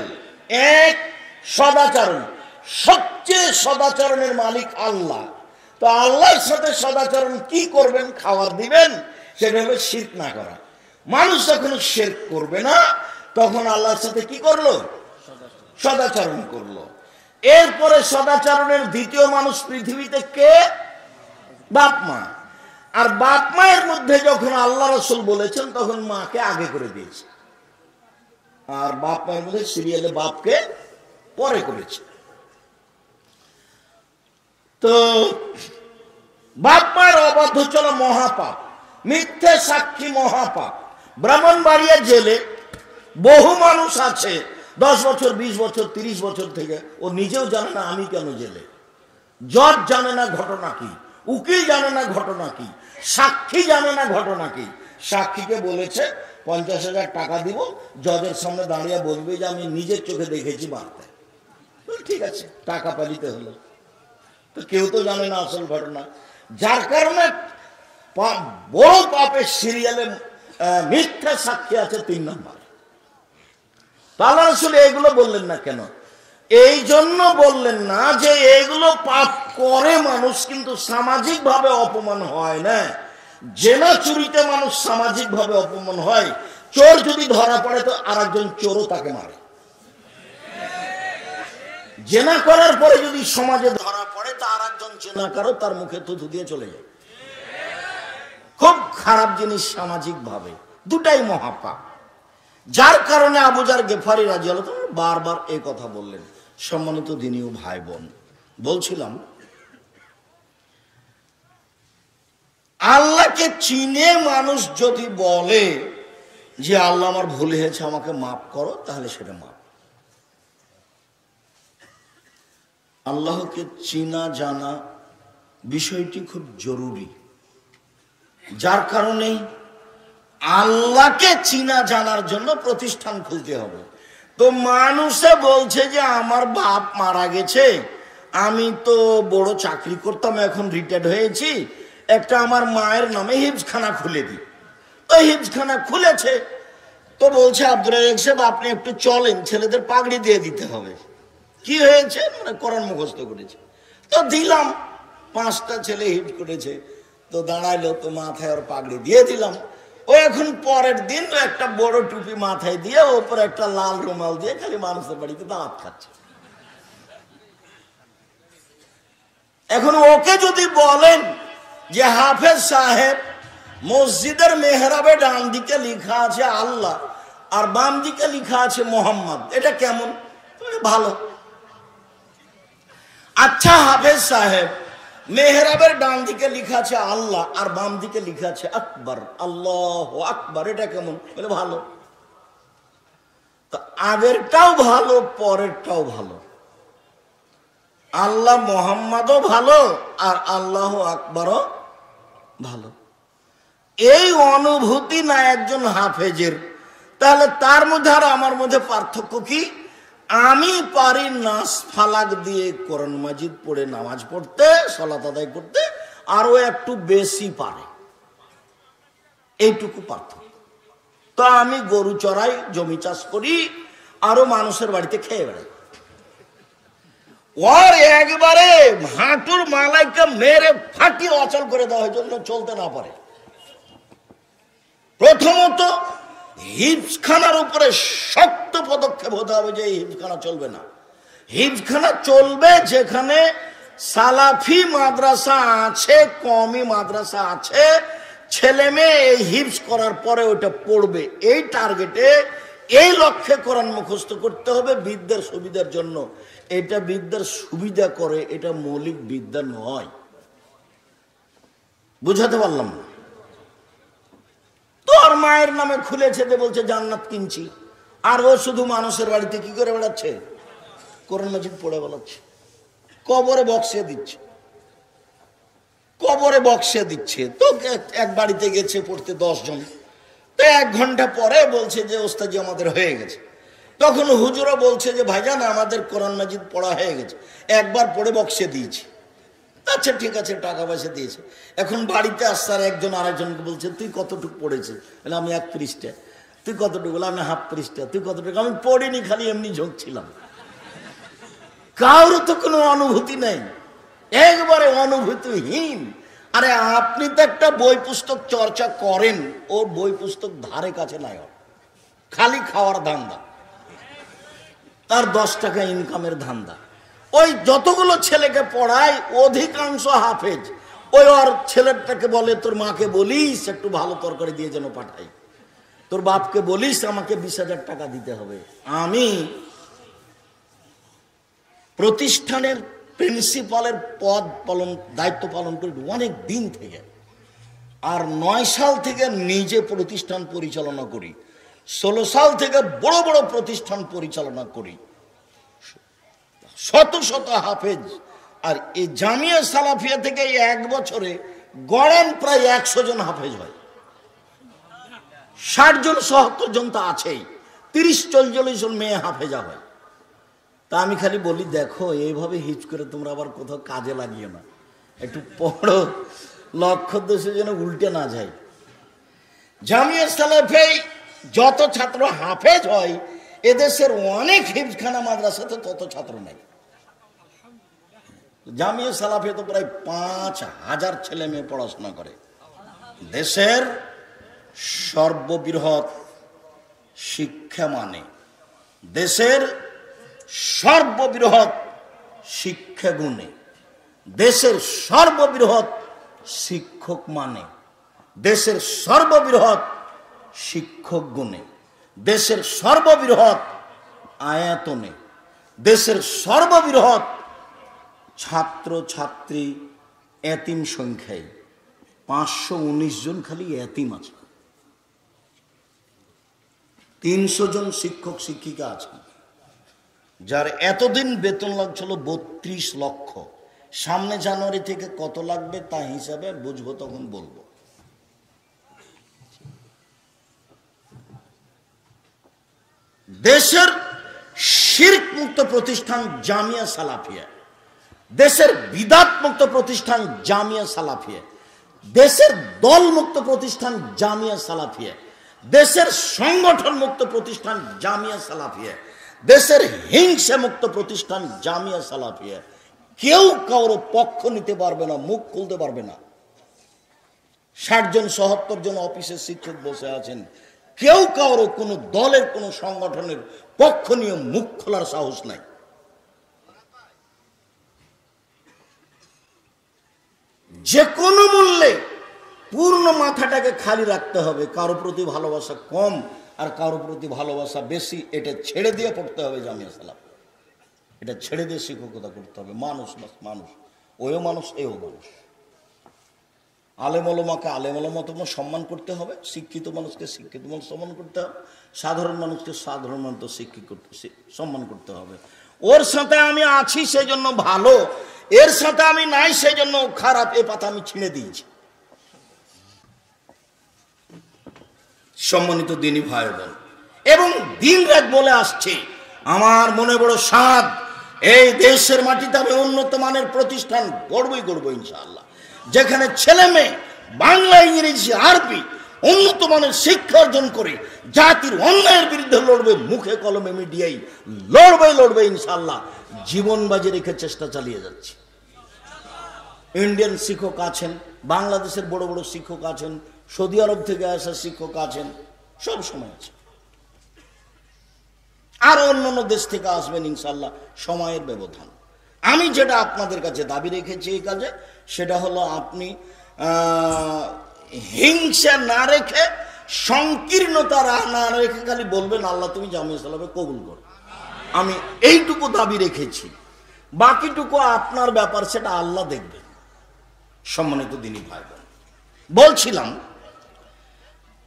এক, সদাচরণ। সবচেয়ে সদাচরণের মালিক আল্লাহ। তো আল্লাহর সাথে সদাচরণ কি করবেন? খাবার দিবেন, সেটা হলো শিরক না করা। মানুষ যখন শিরক করবে না, তখন আল্লাহর সাথে কি করলো? সদাচরণ করলো। এরপরে সদাচরণের দ্বিতীয় মানুষ পৃথিবীতে কে? বাপ মা। আর বাপ মায়ের মধ্যে যখন আল্লাহ রাসূল বলেছেন তখন মাকে আগে করে দিয়েছে, আর বাপ মায়ের মধ্যে সিরিয়ালে বাপকে পরে করেছে। তো বাপ মায়ের অবাধ্য চলা মহাপাপ, মিথ্যে সাক্ষী মহাপাপ। ব্রাহ্মণবাড়িয়া জেলে বহু মানুষ আছে 10 বছর 20 বছর 30 বছর থেকে, ও নিজেও জানে না আমি কেন জেলে। জজ জানে না ঘটনা কি, উকিল জানে না ঘটনা কি, সাক্ষী জানে না ঘটনা কি। সাক্ষীকে বলেছে 50,000 টাকা দিব, জজের সামনে দাঁড়িয়ে বলবে যে আমি নিজের চোখে দেখেছি মারতে। ঠিক আছে, টাকা পালিতে হলো। তো কেউ তো জানে না আসল ঘটনা, যার কারণে বড় পাপের সিরিয়ালে মিথ্যা সাক্ষী আছে 3 নম্বর। আল্লাহ রাসূল এগুলো বললেন না কেন? এই জন্য বললেন না যে এগুলো পাপ করে মানুষ কিন্তু সামাজিক ভাবে অপমান হয় না। জেনা চুরিতে মানুষ সামাজিক ভাবে অপমান হয়। চোর যদি ধরা পড়ে তো আরেকজন চোরও তাকে মারে। জেনা করার পরে যদি সমাজে ধরা পড়ে তো আরেকজন জেনাকারও তার মুখে থুথু দিয়ে চলে যায়। খুব খারাপ জিনিস সামাজিক ভাবে, দুটাই মহাপাপ। যার কারণে আবু যার গেফারি রাদিয়াল্লাহু তাআলা বারবার এই কথা বললেন। সম্মানিত দিনী ও ভাই বোন, বলছিলাম আল্লাহকে চিনে মানুষ যদি বলে যে আল্লাহ আমার ভুল হয়েছে আমাকে মাফ করো, তাহলে সেটা মাফ। আল্লাহকে চিনা জানা বিষয়টি খুব জরুরি, যার কারণে আল্লাহকে চিনা জানার জন্য প্রতিষ্ঠান খুলতে হবে। তো মানুষে বলছে যে আমার বাপ মারা গেছে, আমি তো বড় চাকরি করতাম, এখন রিটায়ার্ড হয়েছি, একটা আমার মায়ের নামে হিফজখানা খুলে দিই। তো হিফজখানা খুলেছে, তো বলছে আব্দুর রাজ্জাক সাহেব আপনি একটু চলেন, ছেলেদের পাগড়ি দিয়ে দিতে হবে। কি হয়েছে? মানে কোরআন মুখস্থ করেছে। তো দিলাম, 5টা ছেলে হিফজ করেছে, তো দাঁড়াইলো, তো মাথায় ওর পাগড়ি দিয়ে দিলাম। ও এখন পরের দিন একটা বড় টুপি মাথায় দিয়ে ওপরে একটা লাল রুমাল দিয়ে খালি মানুষের বাড়িতে দাওয়াত খাচ্ছে। এখন ওকে যদি বলেন যে হাফেজ সাহেব, মসজিদের মেহরাবে ডান দিকে লেখা আছে আল্লাহ আর বাম দিকে লেখা আছে মোহাম্মদ, এটা কেমন? ভালো। আচ্ছা হাফেজ সাহেব, মেহরাবের ডান দিকে লেখা আছে আল্লাহ আর বাম দিকে লেখা আছে আকবর, আল্লাহু আকবর, এটা কেমন? বলে ভালো। তো আগেরটাও ভালো, পরেরটাও ভালো। আল্লাহ মোহাম্মদও ভালো আর আল্লাহ আকবরও ভালো। এই অনুভূতি না একজন হাফেজের, তাহলে তার মধ্যে আর আমার মধ্যে পার্থক্য কি? আমি পারি নাস ফালাক দিয়ে কোরআন মাজিদ পড়ে নামাজ পড়তে, সালাত আদায় করতে, আরো একটু বেশি পারে, এইটুকু পার্থক্য। তো আমি গরু চড়াই, জমি চাষ করি, আরো মানুষের বাড়িতে খেয়ে বেড়াই। ওর একবারে হাঁটুর মালাইকে মেরে ফাটিয়ে অচল করে দেওয়ার জন্য চলতে না পারে। প্রথমত হিফজখানার উপরে শক্ত পদক্ষেপ হতে হবে যে হিফজখানা চলবে না। হিফজখানা চলবে যেখানে সালাফি মাদ্রাসা আছে, কওমি মাদ্রাসা আছে, ছেলে মেয়ে এই হিফজ করার পরে ওটা পড়বে, এই টার্গেটে, এই লক্ষ্যে কোরআন মুখস্থ করতে হবে বিদ্যার সুবিধার জন্য। এটা বিদ্যার সুবিধা করে, এটা মৌলিক বিদ্যা নয়। বুঝাতে পারলাম না? তোর মায়ের নামে খুলেছে, বলছে জান্নাত কিনছি, আর ও শুধু মানুষের বাড়িতে কি করে বেড়াচ্ছে? কোরআন মাজিদ পড়ে বেড়াচ্ছে, কবরে বক্সে দিচ্ছে, কবরে বক্সে দিচ্ছে। তো এক বাড়িতে গেছে পড়তে 10 জন, তো 1 ঘন্টা পরে বলছে যে ওস্তাজি আমাদের হয়ে গেছে। তখন হুজুরা বলছে যে ভাইজান আমাদের কোরআন মাজিদ পড়া হয়ে গেছে, একবার পড়ে বক্সে দিয়েছি। আচ্ছা ঠিক আছে, টাকা পয়সা দিয়েছে। এখন বাড়িতে আসছে আর একজন আরেকজনকে বলছে তুই কতটুকু পড়েছিস? বলে আমি 1 পৃষ্ঠা। তুই কতটুকু? বলে আমি 1/2 পৃষ্ঠা। তুই কতটুকু? আমি পড়িনি, খালি এমনি ঝোঁকছিলাম। কারোর তো কোনো অনুভূতি নেই, একবারে অনুভূতিহীন। আরে আপনি তো একটা বই পুস্তক চর্চা করেন, ওর বই পুস্তক ধারে কাছে নাই, খালি খাওয়ার ধান্দা, তার 10 টাকা ইনকামের ধান্দা। ওই যতগুলো ছেলেকে পড়ায় অধিকাংশ হাফেজ, ওই ওর ছেলেটাকে বলে তোর মাকে বলিস একটু ভালো তরকারি দিয়ে যেন পাঠাই, তোর বাপকে বলিস আমাকে 20,000 টাকা দিতে হবে। আমি প্রতিষ্ঠানের প্রিন্সিপালের দায়িত্ব পালন করি অনেক দিন থেকে, আর 9 সাল থেকে নিজে প্রতিষ্ঠান পরিচালনা করি, 16 সাল থেকে বড় বড় প্রতিষ্ঠান পরিচালনা করি, শত শত হাফেজ। আর এই জামিয়া সালাফিয়া থেকে 1 বছরে গড়েন প্রায় 100 জন হাফেজ হয়, 60 জন 70 জন তো আছেই, 30-40 জন মেয়ে হাফেজা হয়। তা আমি খালি বলি দেখো এইভাবে হিচ করে তোমরা আবার কোথাও কাজে লাগিও না, একটু পড়ো, লক্ষ্য উদ্দেশ্যে যেন উল্টে না যায়। জামিয়া সালাফে যত ছাত্র হাফেজ হয়, এদেশের অনেক হিফজখানা মাদ্রাসাতে তত ছাত্র নাই। জামিয়া সালাফে তো প্রায় 5,000 ছেলে মেয়ে পড়াশোনা করে। দেশের সর্ববৃহৎ শিক্ষা মানে, দেশের সর্ববৃহৎ শিক্ষা গুণে, দেশের সর্ববৃহৎ শিক্ষক মানে, দেশের সর্ববৃহৎ শিক্ষক গুণে, দেশের সর্ববৃহৎ আয়তনে, দেশের সর্ববৃহৎ ছাত্র ছাত্রী এতিম সংখ্যায় 519 জন খালি এতিম আছে, 300 জন শিক্ষক শিক্ষিকা আছেন, যার এতদিন বেতন লাগছিল 32 লক্ষ, সামনে জানুয়ারি থেকে কত লাগবে তা হিসাবে বুঝবো, তখন বলবো। দেশের শিরক মুক্ত প্রতিষ্ঠান জামিয়া সালাফিয়া, দেশের বিদাত মুক্ত প্রতিষ্ঠান জামিয়া সালাফিয়া, দেশের দল মুক্ত প্রতিষ্ঠান জামিয়া সালাফিয়া, দেশের সংগঠন মুক্ত প্রতিষ্ঠান জামিয়া সালাফিয়া, দেশের হিংসা মুক্ত প্রতিষ্ঠান জামিয়া সালাফিয়া। কেউ কারো পক্ষ নিতে পারবে না, মুখ খুলতে পারবে না। 60 জন 70 জন অফিসের শিক্ষক বসে আছেন, কেউ কারো কোনো দলের কোনো সংগঠনের পক্ষ নিয়ে মুখ খোলার সাহস নাই। যে কোনো মূল্যে পূর্ণ মাথাটাকে খালি রাখতে হবে। কারো প্রতি ভালোবাসা কম আর কারো প্রতি ভালোবাসা বেশি, এটা ছেড়ে দিয়ে পড়তে হবে জামিয়া সালাফ। এটা ছেড়ে দিয়ে শিক্ষকতা করতে হবে। মানুষ মানুষ, ওও মানুষ, এও মানুষ। আলেম ওলামাকে আলেম ওলামাকে সম্মান করতে হবে, শিক্ষিত মানুষকে শিক্ষিত মানুষ সম্মান করতে হবে, সাধারণ মানুষকে সাধারণ মানুষ শিক্ষিত সম্মান করতে হবে। ওর সাথে আমি আছি সেই জন্য ভালো, এর সাথে আমি নাই সেই জন্য খারাপ, এ পাতা আমি ছিঁড়ে দিয়েছি। সম্মানিত দিনী ভাই বোন, এবং দিন রাত বলে আসছে, আমার মনে বড় সাধ, এই দেশের মাটিতে আমি উন্নত মানের প্রতিষ্ঠান গড়বই ইনশাআল্লাহ, যেখানে ছেলে মেয়ে বাংলা, ইংরেজি, আরবি উন্নত মানের শিক্ষা অর্জন করে জাতির অন্যায়ের বিরুদ্ধে লড়বে, মুখে কলমে মিডিয়ায় লড়বে ইনশাআল্লাহ। জীবন বাজি রেখে চেষ্টা চালিয়ে যাচ্ছে। ইন্ডিয়ান শিক্ষক আছেন, বাংলাদেশের বড় বড় শিক্ষক আছেন, সৌদি আরব থেকে আসা শিক্ষক আছেন, সব সময় আছে। আর অন্যান্য দেশ থেকে আসবেন ইনশাআল্লাহ, সময়ের ব্যবধান। আমি যেটা আপনাদের কাছে দাবি রেখেছি এই কাজে, সেটা হলো আপনি হিংসা না রেখে, সংকীর্ণতা না রেখে খালি বলবেন আল্লাহ তুমি জামিয়া সালাফে কবুল করো। আমি এইটুকু দাবি রেখেছি, বাকিটুকু আপনার ব্যাপার, সেটা আল্লাহ দেখবেন। সম্মানিত দিনী ভাই বোন, বলছিলাম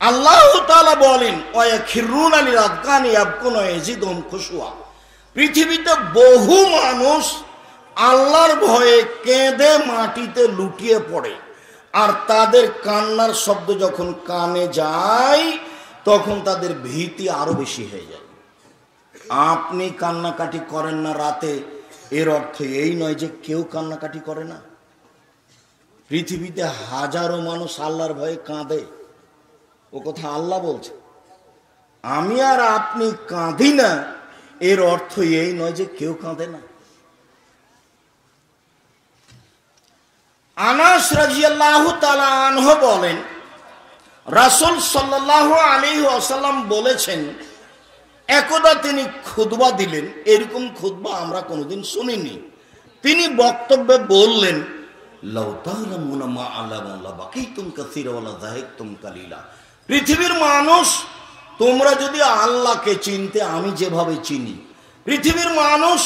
আল্লাহ তাআলা বলেন ওয়াখিরুনা লিল আযকানি ইয়াবকুনা ইয়াজিদুহুম খুশুয়া। পৃথিবীতে বহু মানুষ আল্লাহর ভয়ে কেঁদে মাটিতে লুটিয়ে পড়ে, আর তাদের কান্নার শব্দ যখন কানে যায় তখন তাদের ভীতি আরো বেশি হয়ে যায়। আপনি কান্নাকাটি করেন না রাতে, এর অর্থ এই নয় যে কেউ কান্নাকাটি করে না। পৃথিবীতে হাজারো মানুষ আল্লাহর ভয়ে কাঁদে, ও কথা আল্লাহ বলছে। আমি আর আপনি কাঁদি না, এর অর্থ এই নয় যে কেউ কাঁদে না। আনাস রাদিয়াল্লাহু তাআলা আনহু বলেন, রাসূল সাল্লাল্লাহু আলাইহি ওয়াসাল্লাম বলেছেন, একদা তিনি খুতবা দিলেন, এরকম খুতবা আমরা কোনোদিন শুনিনি। তিনি বক্তব্যে বললেন, লাউ তা'লামুনা মা আ'লামু লাবাকিতুম কাসীরা ওয়া লাযাহিকতুম কালীলা। পৃথিবীর মানুষ, তোমরা যদি আল্লাহকে চিনতে আমি যেভাবে চিনি, পৃথিবীর মানুষ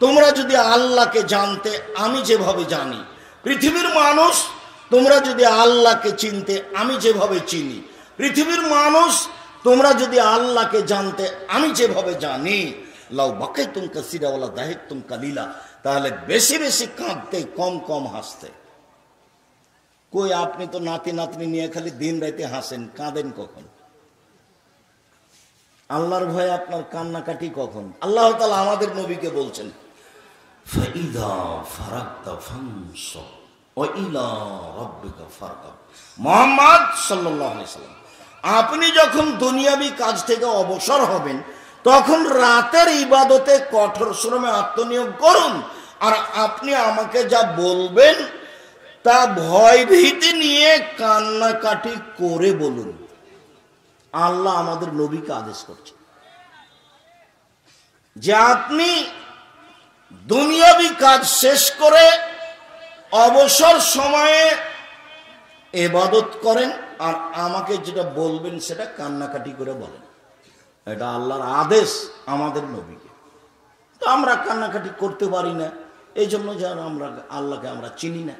তোমরা যদি আল্লাহকে জানতে আমি যেভাবে জানি, পৃথিবীর মানুষ তোমরা যদি আল্লাহকে চিনতে আমি যেভাবে চিনি, পৃথিবীর মানুষ তোমরা যদি আল্লাহকে জানতে আমি যেভাবে জানি, লাউ বাকাইতুম কাসীরা ওয়া লাযাহিকতুম কালীলা, তাহলে বেশি বেশি কাঁদতে, কম কম হাসতে। কই আপনি তো নাতি নাতনি নিয়ে খালি দিন রাতে হাসেন, কাঁদেন কখন? আল্লাহর ভয়ে আপনার কান্নাকাটি কখন? আল্লাহ তাআলা আমাদের নবীকে বলছেন, ফাইদা ফারাগতা ফানসব ওয়া ইলা রাব্বিকা ফারগাব। মুহাম্মদ সাল্লাল্লাহু আলাইহি সাল্লাম, আপনি যখন দুনিয়াবি কাজ থেকে অবসর হবেন তখন রাতের ইবাদতে কঠোর শ্রমে আত্মনিয়োগ করুন, আর আপনি আমাকে যা বলবেন তা ভয় ভীতি নিয়ে কান্নাকাটি করে বলুন। আল্লাহ আমাদের নবীকে আদেশ করছে যে আপনি দুনিয়াবি কাজ শেষ করে অবসর সময়ে ইবাদত করেন, আর আমাকে যেটা বলবেন সেটা কান্নাকাটি করে বলেন। এটা আল্লাহর আদেশ আমাদের নবীকে। তো আমরা কান্নাকাটি করতে পারি না, এই জন্য যেন আমরা আল্লাহকে আমরা চিনি না।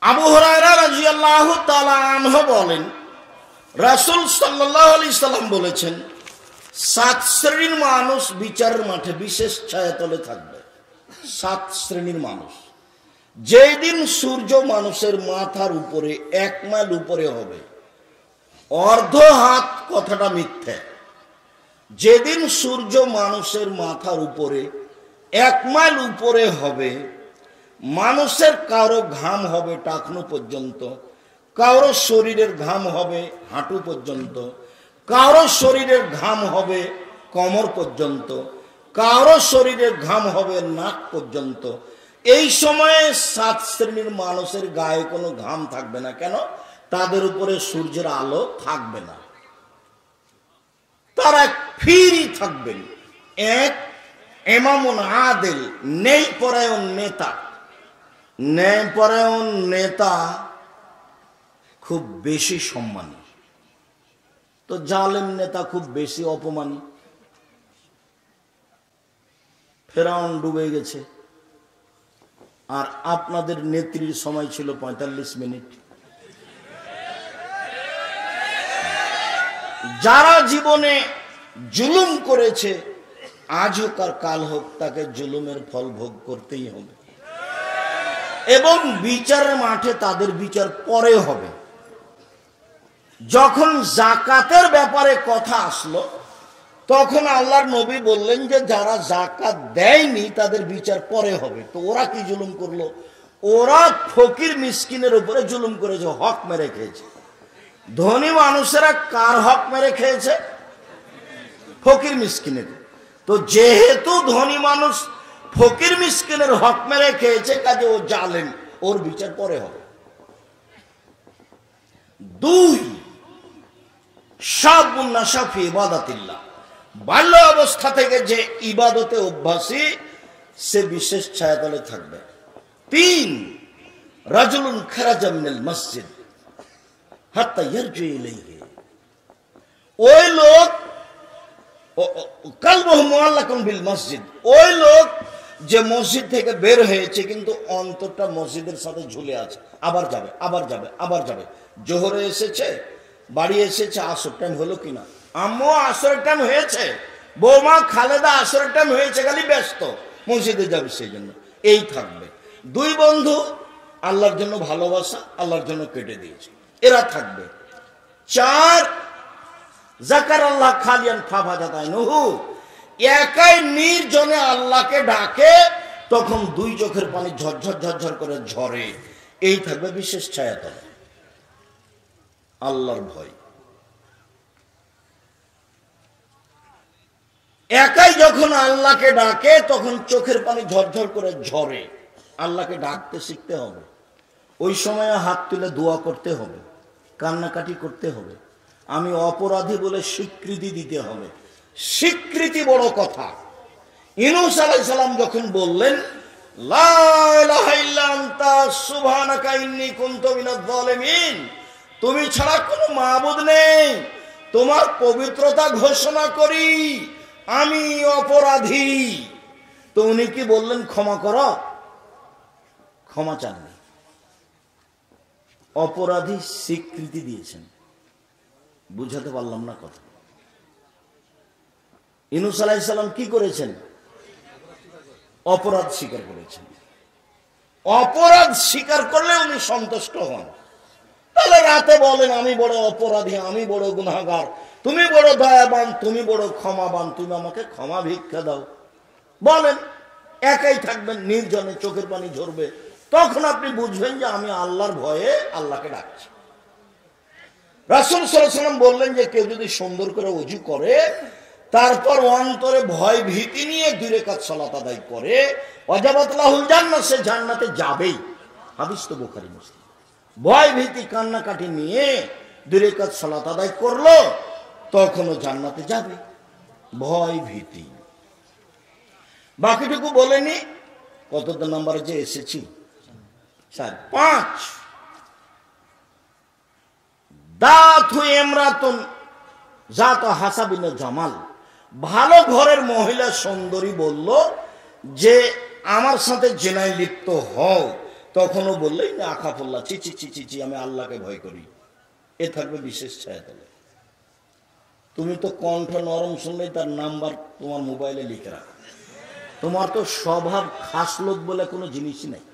আবু হুরায়রা রাদিয়াল্লাহু তাআলা আনহু বলেন, রাসূল সাল্লাল্লাহু আলাইহি সাল্লাম বলেছেন, 7 শ্রেণীর মানুষ বিচারের মাঠে বিশেষ ছায়াতলে থাকবে। 7 শ্রেণীর মানুষ। যেই দিন সূর্য মানুষের মাথার উপরে 1 মাইল উপরে হবে, অর্ধ হাত কথাটা মিথ্যে। যেদিন সূর্য মানুষের মাথার উপরে 1 মাইল উপরে হবে, মানুষের কারো ঘাম হবে টাকনু পর্যন্ত, কারো শরীরের ঘাম হবে হাঁটু পর্যন্ত, কারো শরীরের ঘাম হবে কোমর পর্যন্ত, কারো শরীরের ঘাম হবে নাক পর্যন্ত। এই সময়ে 7 শ্রেণীর মানুষের গায়ে কোনো ঘাম থাকবে না। কেন? তাদের উপরে সূর্যের আলো থাকবে না, তারা ফ্রি থাকবেন। এক, ইমামুন আদিল, ন্যায়পরায়ণ নেতা। ন্যায়পরায়ণ নেতা খুব বেশি সম্মানী, তো জালেম নেতা খুব বেশি অপমানী। ফেরাউন ডুবে গেছে, আর আপনাদের নেত্রীর সময় ছিল 45 মিনিট। যারা জীবনে জুলুম করেছে, আজ হোক আর কাল হোক, তাকে জুলুমের ফল ভোগ করতেই হবে, এবং বিচারের মাঠে তাদের বিচার পরে হবে। যখন জাকাতের ব্যাপারে কথা আসলো, তখন আল্লাহর নবী বললেন যে যারা জাকাত দেয়নি তাদের বিচার পরে হবে। তো ওরা কি জুলুম করলো? ওরা ফকির মিসকিনের উপরে জুলুম করেছে, হক মেরে খেয়েছে। ধনী মানুষেরা কার হক মেরে খেয়েছে? ফকির মিসকিনের। তো যেহেতু ধনী মানুষ ফকির মিসকিনের হক মেরে খেয়েছে, কাজে ও জালেম, ওর বিচার পরে হবে। 2, শাবুন নাশা ফি ইবাদাতিল্লাহ, বাল্য অবস্থা থেকে যে ইবাদতে অভ্যাসী, সে বিশেষ ছায়াতলে থাকবে। 3, রাজুলুন খারাজা মিনাল মসজিদ হাত্তা ইয়ারজি ইলাইহি, ওই লোক কালবুহু মুআল্লাকুন বিল মসজিদ, ওই লোক যে মসজিদ থেকে বের হয়েছে কিন্তু অন্তরটা মসজিদের সাথে ঝুলে আছে, আবার যাবে আবার যাবে আবার যাবে। জোহরে এসেছে, বাড়ি এসেছে, আসর টাইম হলো কিনা, আম্মু আসরের টাইম হয়েছে, বৌমা খালেদা আসরের টাইম হয়েছে, খালি ব্যস্ত, মসজিদে যাবে সেই জন্য। এই থাকবে। 2 বন্ধু আল্লাহর জন্য ভালোবাসা, আল্লাহর জন্য কেটে দিয়েছে, এরা থাকবে। 4, জাকার আল্লাহ খালিয়ান ফাফাজাতাইনুহু, একাই নির্জনে আল্লাহকে ডাকে, তখন 2 চোখের পানি ঝরঝর ঝরঝর করে ঝরে। এই থাকবে বিশেষ ছায়াতলে। আল্লাহর ভয়। একাই যখন আল্লাহকে ডাকে তখন চোখের পানি ঝরঝর করে ঝরে। আল্লাহকে ডাকতে শিখতে হবে। ওই সময় হাত তুলে দোয়া করতে হবে, কান্নাকাটি করতে হবে, আমি অপরাধী বলে স্বীকৃতি দিতে হবে। স্বীকৃতি বড় কথা। ইউনূস আলাইহিস সালাম যখন বললেন লা ইলাহা ইল্লা আনতা সুবহানাকা ইন্নী কুনতু মিনাজ জালিমিন, তুমি ছাড়া কোনো মাবুদ নেই, তোমার পবিত্রতা ঘোষণা করি, আমি অপরাধী। তো উনি কি বললেন? ক্ষমা করো। ক্ষমা চাননি, অপরাধী স্বীকৃতি দিয়েছেন। বুঝাতে পারলাম না কথা? ইউনূস আলাইহিস সালাম কি করেছেন? অপরাধ স্বীকার করেছেন। অপরাধ স্বীকার করলে উনি সন্তুষ্ট হন। তাহলে রাতে বলেন আমি বড় অপরাধী, আমি বড় গুনাহগার, তুমি বড় দয়াবান, তুমি বড় ক্ষমাবান, তুমি আমাকে ক্ষমা ভিক্ষা দাও, বলেন। একাই থাকবেন, নির্জনে, চোখের পানি ঝরবে, তখন আপনি বুঝবেন যে আমি আল্লাহর ভয়ে আল্লাহকে ডাকছি। রাসূল সাল্লাল্লাহু আলাইহি ওয়াসাল্লাম বললেন যে কেউ যদি সুন্দর করে ওযু করে, তারপর অন্তরে ভয় ভীতি নিয়ে 2 রাকাত সালাত আদায় করে, ওয়াজাবাত লাহুল জান্নাহ, সে জান্নাতে যাবেই। হাদিস তো বুখারী মুসলিম। ভয় ভীতি কান্নাকাটি নিয়ে 2 রাকাত সালাত আদায় করলো, তখনও জান্নাতে যাবে। ভয় ভীতি। বাকিটুকু বলেনি। কত নাম্বারে যে এসেছি? 5, দাতু ইমরাতুন জাত হাসাবিন জামাল, ভালো ঘরের মহিলা সুন্দরী বলল যে আমার সাথে জেনায় লিপ্ত হও, তখনও বললেই না আখাফুল্লাহ, চি চি চি চি চি, আমি আল্লাহকে ভয় করি। এ থাকবে বিশেষ ছায়াতলে। তুমি তো কণ্ঠ নরম শুনলেই তার নাম্বার তোমার মোবাইলে লিখে রাখো, তোমার তো স্বভাব খাসলত বলে কোনো জিনিস নেই।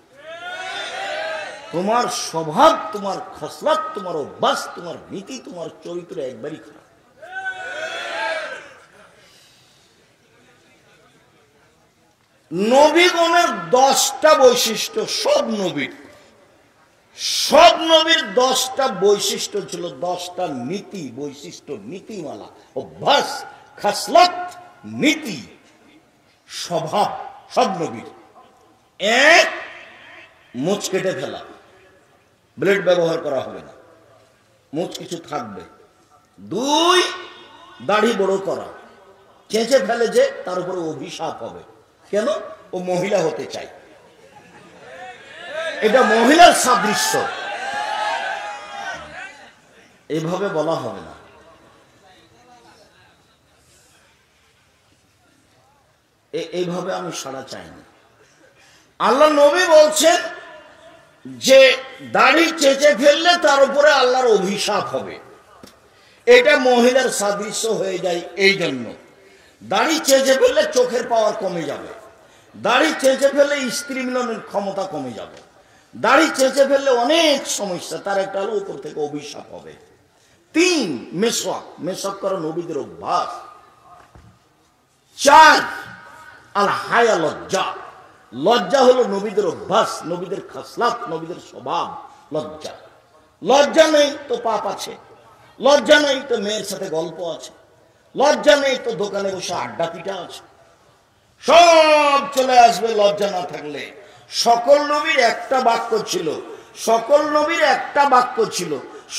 তোমার স্বভাব, তোমার খসলত, তোমার অভ্যাস, তোমার নীতি, তোমার চরিত্র একবারই খারাপ। নবীগণের 10টা বৈশিষ্ট্য, সব নবীর 10টা বৈশিষ্ট্য ছিল, 10টা নীতি, বৈশিষ্ট্য, নীতিমালা, অভ্যাস, খাসলত, নীতি, স্বভাব সব নবীর। এক, মুছ কেটে ফেলা, ব্লেড ব্যবহার করা হবে না, মুছ কিছু থাকবে। 2, দাড়ি বড় করা, চেঁচে ফেলে যে তার উপরে অভিশাপ হবে। কেন? ও মহিলা হতে চায়, এটা মহিলার সাদৃশ্য, এইভাবে বলা হবে না। এইভাবে আমি সাড়া চাইনি। আল্লাহ নবী বলছেন যে দাড়ি চেঁচে ফেললে তার উপরে আল্লাহর অভিশাপ হবে, এটা মহিলার সাদৃশ্য হয়ে যায়। এই জন্য দাড়ি চেঁচে ফেললে চোখের পাওয়ার কমে যাবে, দাড়ি চেঁচে ফেললে স্ত্রী মিলনের ক্ষমতা কমে যাবে, দাড়ি চেঁচে ফেললে অনেক সমস্যা, তার একটা হলো উপর থেকে অভিশাপ হবে। 3, মেশক, মেশক করা নবীদের অভ্যাস। 4, আল হায়া, লজ্জা, লজ্জা হলো নবীদের অভ্যাস, নবীদের খাসলাত, নবীদের স্বভাব। লজ্জা, লজ্জা নেই তো পাপ আছে, লজ্জা নেই তো মেয়ের সাথে গল্প আছে, লজ্জা নেই তো দোকানে বসে আড্ডা পিটা আছে, সব চলে আসবে লজ্জা না থাকলে। সকল নবীর একটা বাক্য ছিল, সকল নবীর একটা বাক্য ছিল,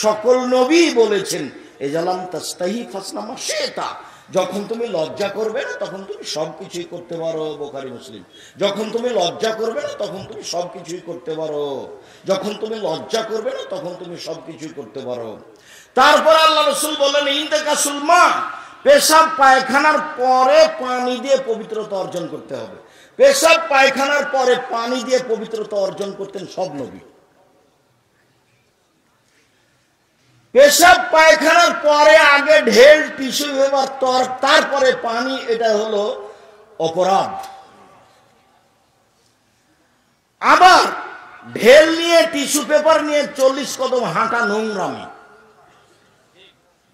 সকল নবী বলেছেন এজালাম তাস্তাহি ফাসনামা শেতা, যখন তুমি লজ্জা করবে না তখন তুমি সবকিছুই করতে পারো। বুখারী মুসলিম। যখন তুমি লজ্জা করবে না তখন তুমি সবকিছুই করতে পারো, যখন তুমি লজ্জা করবে না তখন তুমি সবকিছুই করতে পারো। তারপর আল্লাহ রাসূল বললেন ইনতাকাসুল মা, পেশাব পায়খানার পরে পানি দিয়ে পবিত্রতা অর্জন করতে হবে। পেশাব পায়খানার পরে পানি দিয়ে পবিত্রতা অর্জন করতেন সব নবী। পেশাব পায়খানার পরে আগে ঢেল, টিস্যু পেপার, তারপরে পানি, এটা হলো অপরাধ। আবার ঢেল নিয়ে, টিস্যু পেপার নিয়ে 40 কদম হাঁটা নোংরামি,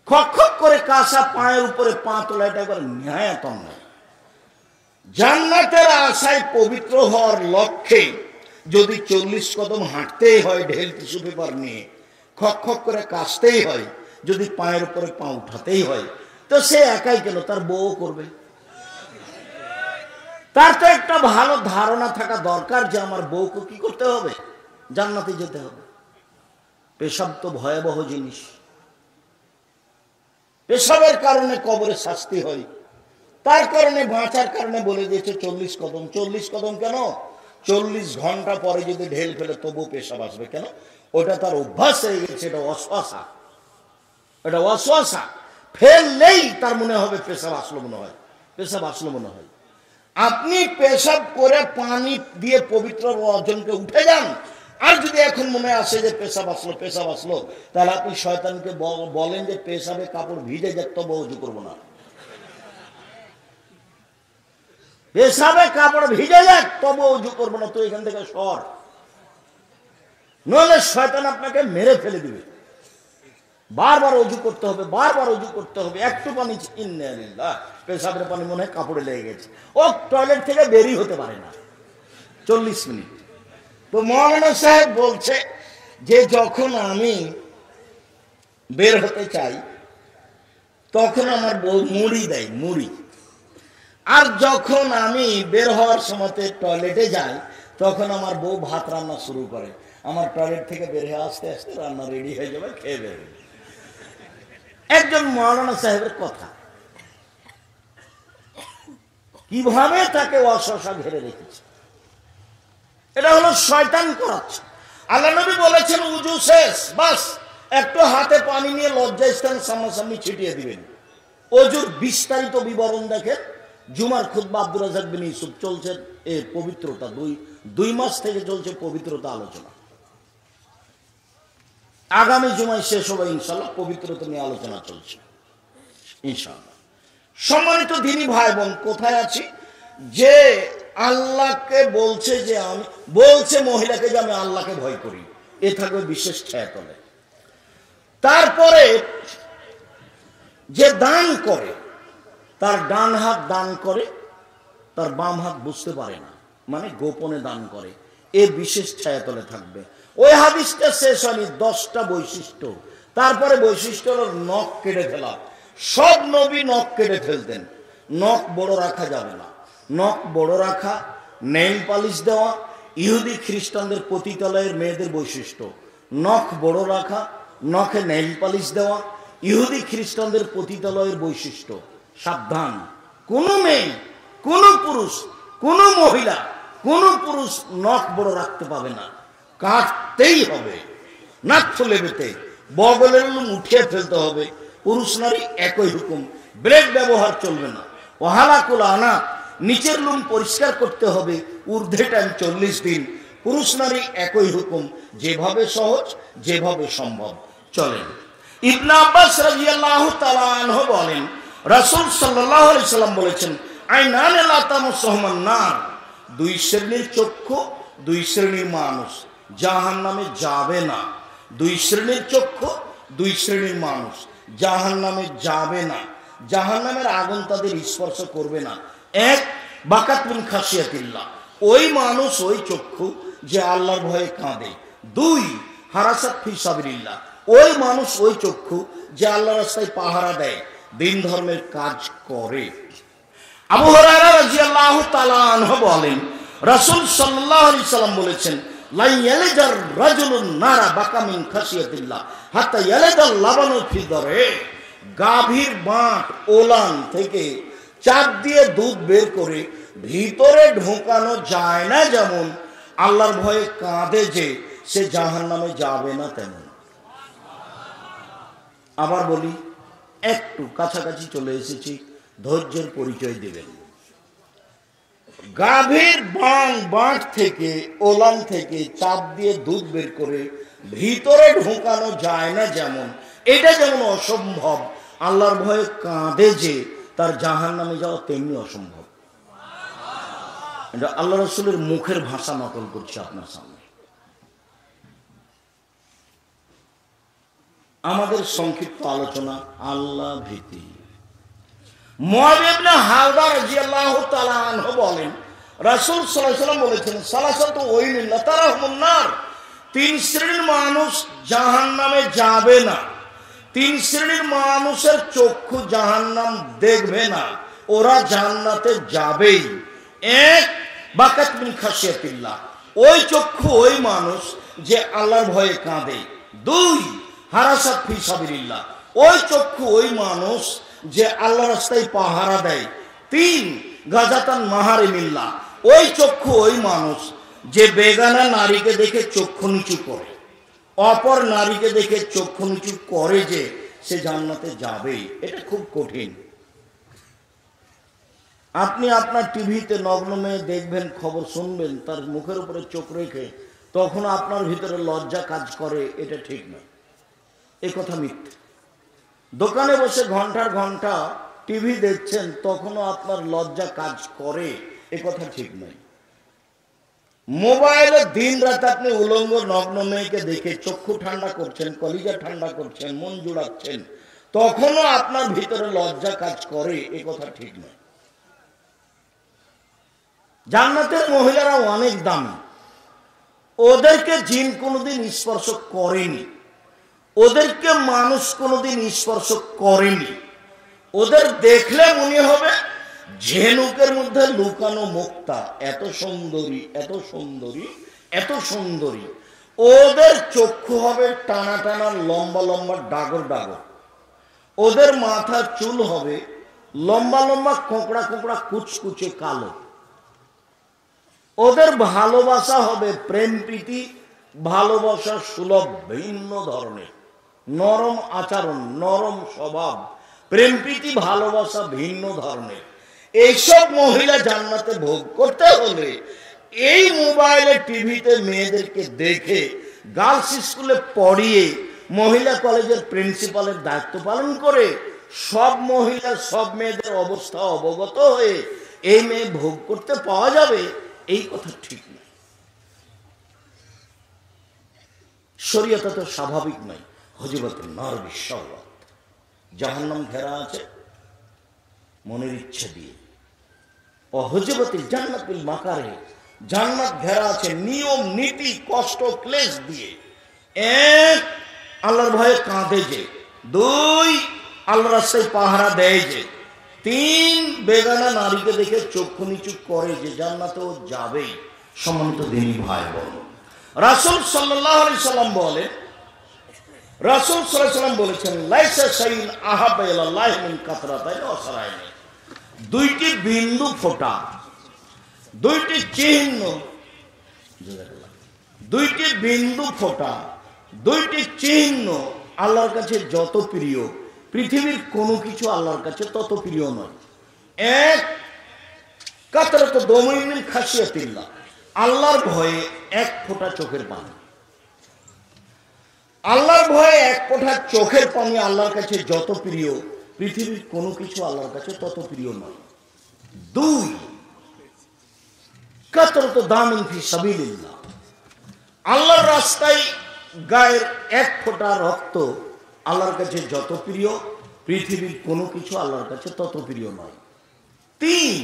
খক খক করে কাঁসা পায়ের উপরে পা তোলা, এটা একবার ন্যায়তম নয়। জান্নাতের আশায় পবিত্র হওয়ার লক্ষ্যে যদি 40 কদম হাঁটতেই হয় ঢেল টিস্যু পেপার নিয়ে, খক খক করে কাশতেই হয়, যদি পায়ের উপরে পা উঠাতেই হয়, তো সে একাই কেন, তার বউ করবে। তার তো একটা ভালো ধারণা থাকা দরকার যে আমার বউকে কি করতে হবে, জান্নাতে যেতে হবে। পেশাব তো ভয়াবহ জিনিস, পেশাবের কারণে কবরে শাস্তি হয়, তার কারণে বাঁচার কারণে বলে দিয়েছে 40 কদম। 40 কদম কেন? 40 ঘন্টা পরে যদি ঢেল ফেলে তবু পেশাব আসবে। কেন? ওটা তার অভ্যাস হয়ে গেছে, এটা ওয়াসওয়াসা, এটা ওয়াসওয়াসা। ফেললেই তার মনে হবে পেশাব আসলো মনে হয়, পেশাব আসলো মনে হয়। আপনি পেশাব করে পানি দিয়ে পবিত্র অর্জনকে উঠে যান, আর যদি এখন মনে আসে যে পেশাব আসলো, পেশাব আসলো, তাহলে আপনি শয়তানকে বলেন যে পেশাবে কাপড় ভিজে যাক তবু ওযু করবো না, পেশাবে কাপড় ভিজে যাক তবু ওযু করবো না, তো এখান থেকে সর, নইলে শয়তান আপনাকে মেরে ফেলে দিবে। বারবার ওযু করতে হবে, বারবার ওযু করতে হবে। একটু পানি, ইন্নালিল্লাহ, পেশাবের পানি মনে হয় কাপড়ে লেগে গেছে, ও টয়লেট থেকে বেরিয়ে হতে পারে না 40 মিনিট। তো মৌলানা সাহেব বলছে যে যখন আমি বের হতে চাই তখন আমার বউ মুড়ি দেয়, মুড়ি। আর যখন আমি বের হওয়ার সময় টয়লেটে যাই তখন আমার বউ ভাত রান্না শুরু করে। আমার টয়লেট থেকে বের হয়ে আসতে আসতে রান্না রেডি হয়ে যাবে, খেয়ে বের। একজন মৌলানা সাহেবের কথা, কিভাবে তাকে ওয়াসওয়াসা ঘিরে রেখেছে, এটা হলো শয়তান করাচ্ছে। আল্লাহ নবী বলেছেন উজু শেষ, বাস একটু হাতে পানি নিয়ে লজ্জাস্থান সামনাসামনি ছিটিয়ে দিবেন। অজুর বিস্তারিত বিবরণ দেখেন জুমার খুতবা আব্দুর রাজ্জাক বিন ইউসুফ চলছে এই পবিত্রতা, দুই মাস থেকে চলছে পবিত্রতা আলোচনা। আগামী জুমায় শেষ হবে ইনশাআল্লাহ, পবিত্রতা নিয়ে আলোচনা চলছে ইনশাআল্লাহ। সম্মানিত দিনী ভাই বোন, কোথায় আছি যে আল্লাহকে বলছে যে আমি বলছে মহিলাকে যে আমি আল্লাহকে ভয় করি, এ থাকবে বিশেষ ছায়াতলে। তারপরে যে দান করে, তার ডান হাত দান করে, তার বাম হাত বুঝতে পারে না, মানে গোপনে দান করে, এ বিশেষ ছায়াতলে থাকবে। ওই হাদিসটা শেষ হয়নি, 10টা বৈশিষ্ট্য। তারপরে বৈশিষ্ট্য হলো নখ কেটে ফেলা। সব নবী নখ কেটে ফেলতেন। নখ বড় রাখা যাবে না। নখ বড় রাখা, নেইল পালিশ দেওয়া ইহুদি খ্রিস্টানদের পতিতালয়ের মেয়েদের বৈশিষ্ট্য। নখ বড় রাখা, নখে নেইল পালিশ দেওয়া ইহুদি খ্রিস্টানদের পতিতালয়ের বৈশিষ্ট্য। সাবধান, কোনো মেয়ে, কোনো পুরুষ, কোনো মহিলা, কোনো পুরুষ নখ বড় রাখতে পাবে না, কাটতেই হবে। নাক ফুলে বেতে বগলের লুম উঠিয়ে ফেলতে হবে। পুরুষ নারী একই হুকুম, ব্লেড ব্যবহার চলবে না। ওহালাকুল আনা, নিচের লুম পরিষ্কার করতে হবে, ঊর্ধ্বে টাইম 40 দিন। পুরুষ নারী একই হুকুম, যেভাবে সহজ, যেভাবে সম্ভব চলেন। ইবনে আব্বাস রাদিয়াল্লাহু তাআলা আনহু বলেন, রাসূল সাল্লাল্লাহু আলাইহি সাল্লাম বলেছেন, আইনানে লা তামাসসুহুমান নার, 2 শ্রেণীর চক্ষু, 2 শ্রেণীর মানুষ জাহান্নামে যাবে না। 2 শ্রেণীর চক্ষু, 2 শ্রেণীর মানুষ জাহান্নামে যাবে না। জাহান্নামের আগুন তাদের স্পর্শ করবে না। 1 বাকাত মিন খাশিয়াতিল্লাহ, ওই মানুষ, ওই চক্ষু যে আল্লাহর ভয়ে কাঁদে। 2 হারাসাত ফি সাবিলিল্লাহ, ওই মানুষ, ওই চক্ষু যে আল্লাহর রাস্তায় পাহারা দেয়, দিন ধর্মের কাজ করে। আবু হুরায়রা রাদিয়াল্লাহু তাআলা আনহু বলেন, রাসূল সাল্লাল্লাহু আলাইহি সাল্লাম বলেছেন, লা ইয়ালিজার রাজুলুন নারা বাকা মিন খাশিয়াতিল্লাহ হাত্তা ইয়ালিজাল লাবানু ফি দারে, গাভীর বাট ওলান থেকে চাপ দিয়ে দুধ বের করে ভিতরে ঢোকানো যায় না, যেমন আল্লাহর ভয়ে কাঁদে যে সে জাহান্নামে যাবে না তেমন। আবার বলি, একটু কাছাকাছি চলে এসেছি, ধৈর্যের পরিচয় দেবেন। গাভীর বাট থেকে, ওলান থেকে চাপ দিয়ে দুধ বের করে ভিতরে ঢোকানো যায় না যেমন, এটা যেমন অসম্ভব, আল্লাহর ভয়ে কাঁদে যে তার জাহান্নামে যাওয়া তেমনি অসম্ভব। এটা আল্লাহ রাসূলের মুখের ভাষা নকল করছে আপনার সামনে। আমাদের সংক্ষিপ্ত আলোচনা আল্লাহ ভীতি। মুআয ইবনে হাওদা রাদিয়াল্লাহু তাআলা আনহু বলেন, রাসূল সাল্লাল্লাহু আলাইহি ওয়াসাল্লাম বলেছেন, সালাসাতু ওয়াইলিন লা তারাহুমুন নার, 3 শ্রেণীর মানুষ জাহান্নামে যাবে না। 3 শ্রেণীর মানুষের চক্ষু জাহান্নাম দেখবে না, ওরা জান্নাতে যাবেই। 1 বাকাত মিন খাশিয়াতিল্লাহ, ওই চক্ষু, ওই মানুষ যে আল্লাহর ভয়ে কাঁদে। 2 হারাসাত ফি সাবিলিল্লাহ, ওই চক্ষু, ওই মানুষ যে আল্লাহর রাস্তায় পাহারা দেয়। 3 গাজাতান মাহারিমিল্লাহ, ওই চক্ষু, ওই মানুষ যে বেগানা নারীকে দেখে চক্ষু নিচু করে, অপর নারীকে দেখে চক্ষু নিচু করে যে সে জান্নাতে যাবেই। এটা খুব কঠিন। আপনি আপনার টিভিতে নগ্ন মেয়ে দেখবেন, খবর শুনবেন, তার মুখের উপরে চোখ রেখে, তখন আপনার ভিতরে লজ্জা কাজ করে, এটা ঠিক নয়, এই কথা মিথ্যে। দোকানে বসে ঘন্টার ঘন্টা টিভি দেখছেন, তখনও আপনার লজ্জা কাজ করে, এ কথা ঠিক নয়। মোবাইলে দিন রাত আপনি উলঙ্গ নগ্ন মেয়েকে দেখে চক্ষু ঠান্ডা করছেন, কলিজা ঠান্ডা করছেন, মন জুড়াচ্ছেন, তখনও আপনার ভিতরে লজ্জা কাজ করে, এ কথা ঠিক নয়। জান্নাতের মহিলারা অনেক দামি, ওদেরকে জিন কোনোদিন স্পর্শ করেনি, ওদেরকে মানুষ কোনোদিন স্পর্শ করেনি। ওদের দেখলে মনে হবে ঝিনুকের মধ্যে লুকানো মুক্তা, এত সুন্দরী, এত সুন্দরী, এত সুন্দরী। ওদের চক্ষু হবে টানা টানা, লম্বা লম্বা, ডাগর ডাগর। ওদের মাথার চুল হবে লম্বা লম্বা, কোঁকড়া কোঁকড়া, কুচকুচে কালো। ওদের ভালোবাসা হবে প্রেম প্রীতি, ভালোবাসা সুলভ, ভিন্ন ধরনের, নরম আচরণ, নরম স্বভাব, প্রেম প্রীতি, ভালোবাসা ভিন্ন ধরনের। এইসব মহিলা জান্নাতে ভোগ করতে হলে এই মোবাইলে, টিভিতে মেয়েদেরকে দেখে, গার্লস স্কুলে পড়িয়ে, মহিলা কলেজের প্রিন্সিপালের দায়িত্ব পালন করে, সব মহিলা, সব মেয়েদের অবস্থা অবগত হয়ে এই মেয়ে ভোগ করতে পাওয়া যাবে, এই কথা ঠিক না। শরীয়তে তো স্বাভাবিক নয়। হজিবাতুন নার বিশ্বরাত, জাহান্নাম ঘেরা আছে মনের ইচ্ছা দিয়ে। ও হজিবাতুল জান্নাত বিল মাকারিহ, জান্নাত ঘেরা আছে নিয়ম নীতি কষ্ট ক্লেশ দিয়ে। এক, আল্লাহর ভয়ে কাঁদে যে। দুই, আল্লাহর রাস্তায় পাহারা দেয় যে। তিন, বেগানা নারীকে দেখে চক্ষু নিচু করে যে জান্নাতে ও যাবেই। সম্মানিত দিনী ভাই বোন, রাসূল সাল্লাল্লাহু আলাইহি সাল্লাম বলেন, রাসূল সাল্লাল্লাহু আলাইহি সাল্লাম বলেছেন, লাইসা শাইউন আহাব্বা ইলাল্লাহি মিন কাতরাতাইন ওয়া সারাইন। দুইটি বিন্দু ফোঁটা, দুইটি চিহ্ন, দুইটি বিন্দু ফোঁটা, দুইটি চিহ্ন আল্লাহর কাছে যত প্রিয়, পৃথিবীর কোনো কিছু আল্লাহর কাছে তত প্রিয় নয়। এক, কাতরাতু দামিন মিন খাশিয়াতিল্লাহ, আল্লাহর ভয়ে এক ফোঁটা চোখের পানি। আল্লাহর ভয়ে এক ফোঁটা চোখের পানি আল্লাহর কাছে যত প্রিয়, পৃথিবীর কোনো কিছু আল্লাহর কাছে তত প্রিয় নয়। দুই, কাতরাতু দামিন ফি সাবিলিল্লাহ, আল্লাহর রাস্তায় গায়ের এক ফোঁটা রক্ত আল্লাহর কাছে যত প্রিয়, পৃথিবীর কোনো কিছু আল্লাহর কাছে তত প্রিয় নয়। তিন,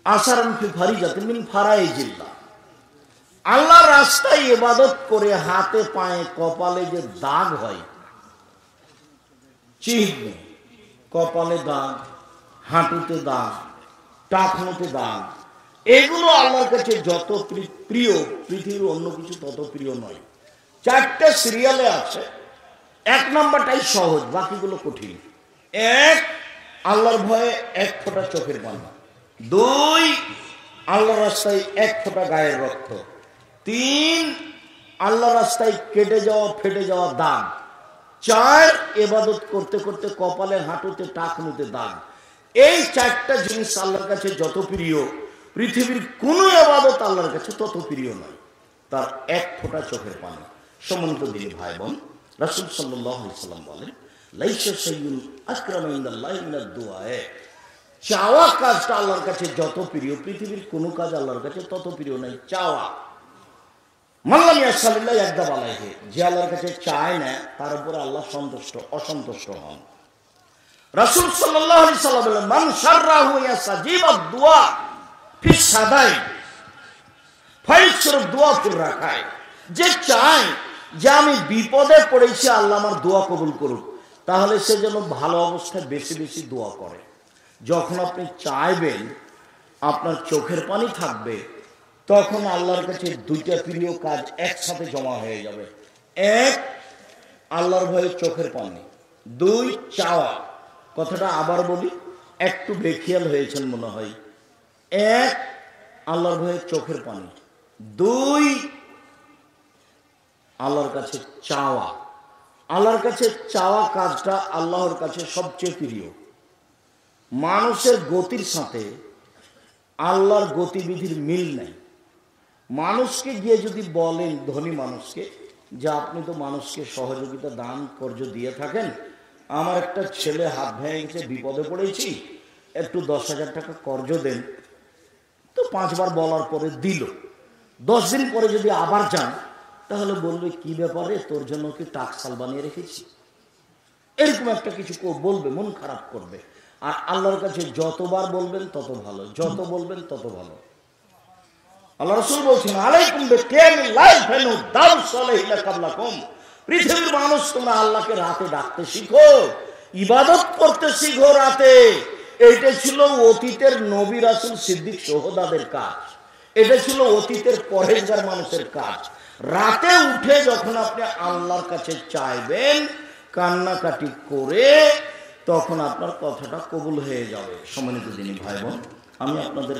আসারান ফি ফারিজাতিন মিন ফারাইজিল্লাহ, আল্লাহর রাস্তায় ইবাদত করে হাতে পায়ে কপালে যে দাগ হয়, চিহ্ন, কপালে দাগ, হাঁটুতে দাগ, টাকনুতে দাগ, এগুলো আল্লাহর কাছে যত প্রিয়, পৃথিবীর অন্য কিছু তত প্রিয় নয়। চারটে সিরিয়ালে আছে, এক নাম্বারটাই সহজ, বাকিগুলো কঠিন। এক, আল্লাহর ভয়ে এক ফোঁটা চোখের পানি। দুই, আল্লাহর রাস্তায় এক ফোঁটা গায়ের রক্ত। তিন, আল্লাহর রাস্তায় কেটে যাওয়া ফেটে যাওয়া দাগ। চার, ইবাদত করতে করতে কপালে হাঁটুতে টাকনুতে দাগ। এই চারটা জিনিস আল্লাহর কাছে যত প্রিয়, পৃথিবীর কোন ইবাদত আল্লাহর কাছে তত প্রিয় নয়। তার এক ফোঁটা চোখের পানি। সম্মানিত দিনী ভাই বোন, রাসূল সাল্লাল্লাহু আলাইহি সাল্লাম বলেন, লাইসা শাইউন আকরামা ইনদাল্লাহি মিনাদ দুআ, চাওয়া কাজটা আল্লাহর কাছে যত প্রিয়, পৃথিবীর কোনো কাজ আল্লাহর কাছে তত প্রিয় নয়। চাওয়া, মাল্লাম ইয়াসালিল্লাহ ইয়াগদাব আলাইহি, যে আল্লাহর কাছে চায় না তার উপর আল্লাহ অসন্তুষ্ট হন। রাসূল সাল্লাল্লাহু আলাইহি সাল্লাম বলেন, মান শাররাহু ইয়াসাজিবাদ দুআ ফি সাদাই ফাইসরুদ দুআ ফি রাকাই, যে চায় যে আমি বিপদে পড়েছি আল্লাহ আমার দোয়া কবুল করুক, তাহলে সে যেন ভালো অবস্থায় বেশি বেশি দোয়া করে। যখন আপনি চাইবেন আপনার চোখের পানি থাকবে, তখন আল্লাহর কাছে দুইটা প্রিয় কাজ একসাথে জমা হয়ে যাবে। এক, আল্লাহর ভয়ে চোখের পানি। দুই, চাওয়া। কথাটা আবার বলি, একটু বেখিয়াল হয়েছেন মনে হয়। এক, আল্লাহর ভয়ে চোখের পানি। দুই, আল্লাহর কাছে চাওয়া। আল্লাহর কাছে চাওয়া কাজটা আল্লাহর কাছে সবচেয়ে প্রিয়। মানুষের গতির সাথে আল্লাহর গতিবিধির মিল নাই। মানুষকে গিয়ে যদি বলেন, ধনী মানুষকে, যে আপনি তো মানুষকে সহযোগিতা দান কর্য দিয়ে থাকেন, আমার একটা ছেলে হাত ভেঙে গেছে, বিপদে পড়েছি, একটু 10,000 টাকা কর্জ দেন, তো 5 বার বলার পরে দিল। 10 দিন পরে যদি আবার যান, তাহলে বলবে কি ব্যাপারে, তোর জন্য কি টাকসাল বানিয়ে রেখেছি, এরকম একটা কিছু বলবে, মন খারাপ করবে। আর আল্লাহর কাছে যতবার বলবেন তত ভালো, যত বলবেন তত ভালো। আল্লাহ রাসূল বলছেন, আলাইকুম বিকিয়ামিল লাইল ফানু দারুস সালিহিনা কাবলাকুম, পৃথিবীর মানুষ তোমরা আল্লাহকে রাতে ডাকতে শিখো, ইবাদত করতে শিখো রাতে। এটা ছিল অতীতের নবী রাসূল সিদ্দিক শুহাদাদের কাজ, এটা ছিল অতীতের পরহেজগার মানুষের কাজ। রাতে উঠে যখন আপনি আল্লাহর কাছে চাইবেন কান্নাকাটি করে, তখন আপনার কথাটা কবুল হয়ে যাবে। সম্মানিত দিনী ভাই বোন, আমি আপনাদের